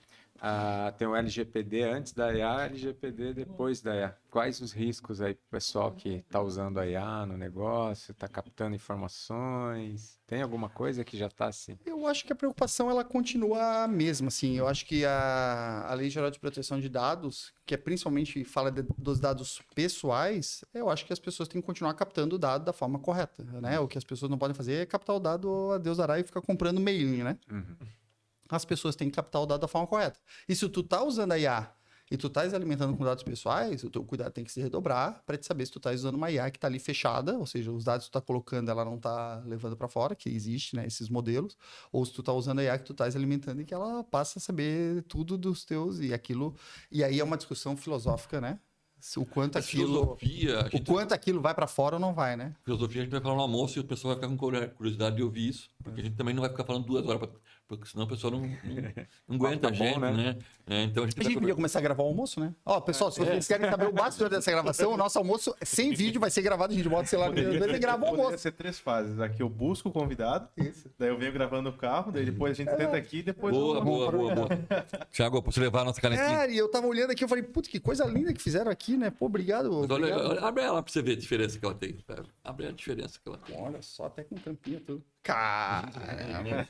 Tem o LGPD antes da IA, LGPD depois da IA. Quais os riscos aí pro pessoal que está usando a IA no negócio, está captando informações? Tem alguma coisa que já está assim? Eu acho que a preocupação ela continua a mesma, assim. Eu acho que a Lei Geral de Proteção de Dados, que principalmente fala dos dados pessoais, eu acho que as pessoas têm que continuar captando o dado da forma correta, né? O que as pessoas não podem fazer é captar o dado a Deus dará e ficar comprando mailing, né? As pessoas têm que captar o dado da forma correta. E se tu tá usando a IA e tu tá alimentando com dados pessoais, o teu cuidado tem que se redobrar para te saber se tu tá usando uma IA que tá ali fechada, ou seja, os dados que tu tá colocando, ela não tá levando para fora, que existe, né, esses modelos, ou se tu tá usando a IA que tu tá alimentando e que ela passa a saber tudo dos teus e aquilo. E aí é uma discussão filosófica, né? O quanto aquilo vai para fora ou não vai, né? Filosofia a gente vai falar no almoço e o pessoal vai ficar com curiosidade de ouvir isso, porque a gente também não vai ficar falando 2 horas, porque senão o pessoal não aguenta a gente, né? Então a gente podia começar a gravar o almoço, né? Ó, pessoal, se vocês querem saber o bastidor dessa gravação, o nosso almoço sem vídeo vai ser gravado, a gente bota o celular e grava o almoço. Poderia ser 3 fases. Aqui eu busco o convidado, daí eu venho gravando o carro, daí depois a gente tenta aqui, depois... Boa. Thiago, pra você levar a nossa canequinha. E eu tava olhando aqui, eu falei, putz, que coisa linda que fizeram aqui, né? Pô, obrigado. Mas olha, abre ela pra você ver a diferença que ela tem. Abre a diferença que ela tem. Olha só, até com tampinha tudo. Caramba,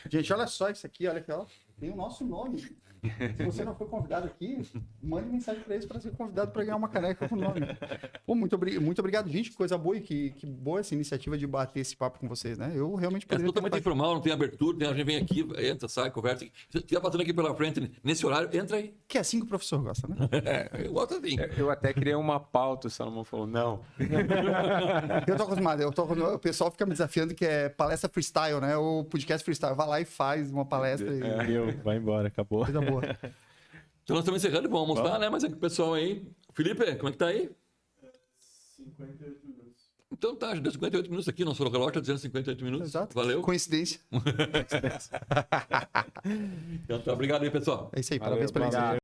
gente, olha só isso aqui, olha aqui, ó. Tem o nosso nome. Se você não foi convidado aqui, mande mensagem para eles para ser convidado para ganhar uma caneca com o nome. Pô, muito obrigado, gente. Que coisa boa e que boa essa iniciativa de bater esse papo com vocês, né? Eu realmente poderia... É totalmente informal, não tem abertura, a gente vem aqui, entra, sai, conversa. Se estiver passando aqui pela frente, nesse horário, entra aí. Que é assim que o professor gosta, né? Eu gosto assim. Eu até criei uma pauta, o Salomão falou, não. Eu tô acostumado, o pessoal fica me desafiando que é palestra freestyle, né? O podcast freestyle. Vai lá e faz uma palestra e... Vai embora, acabou. Coisa boa. Então nós estamos encerrando, vamos almoçar, né? Mas é que o pessoal aí... Felipe, como é que tá aí? 58 minutos. Então tá, já deu 58 minutos aqui, nosso relógio tá dizendo 58 minutos. Exato. Valeu. Coincidência. Então tá, obrigado aí, pessoal. É isso aí, parabéns pela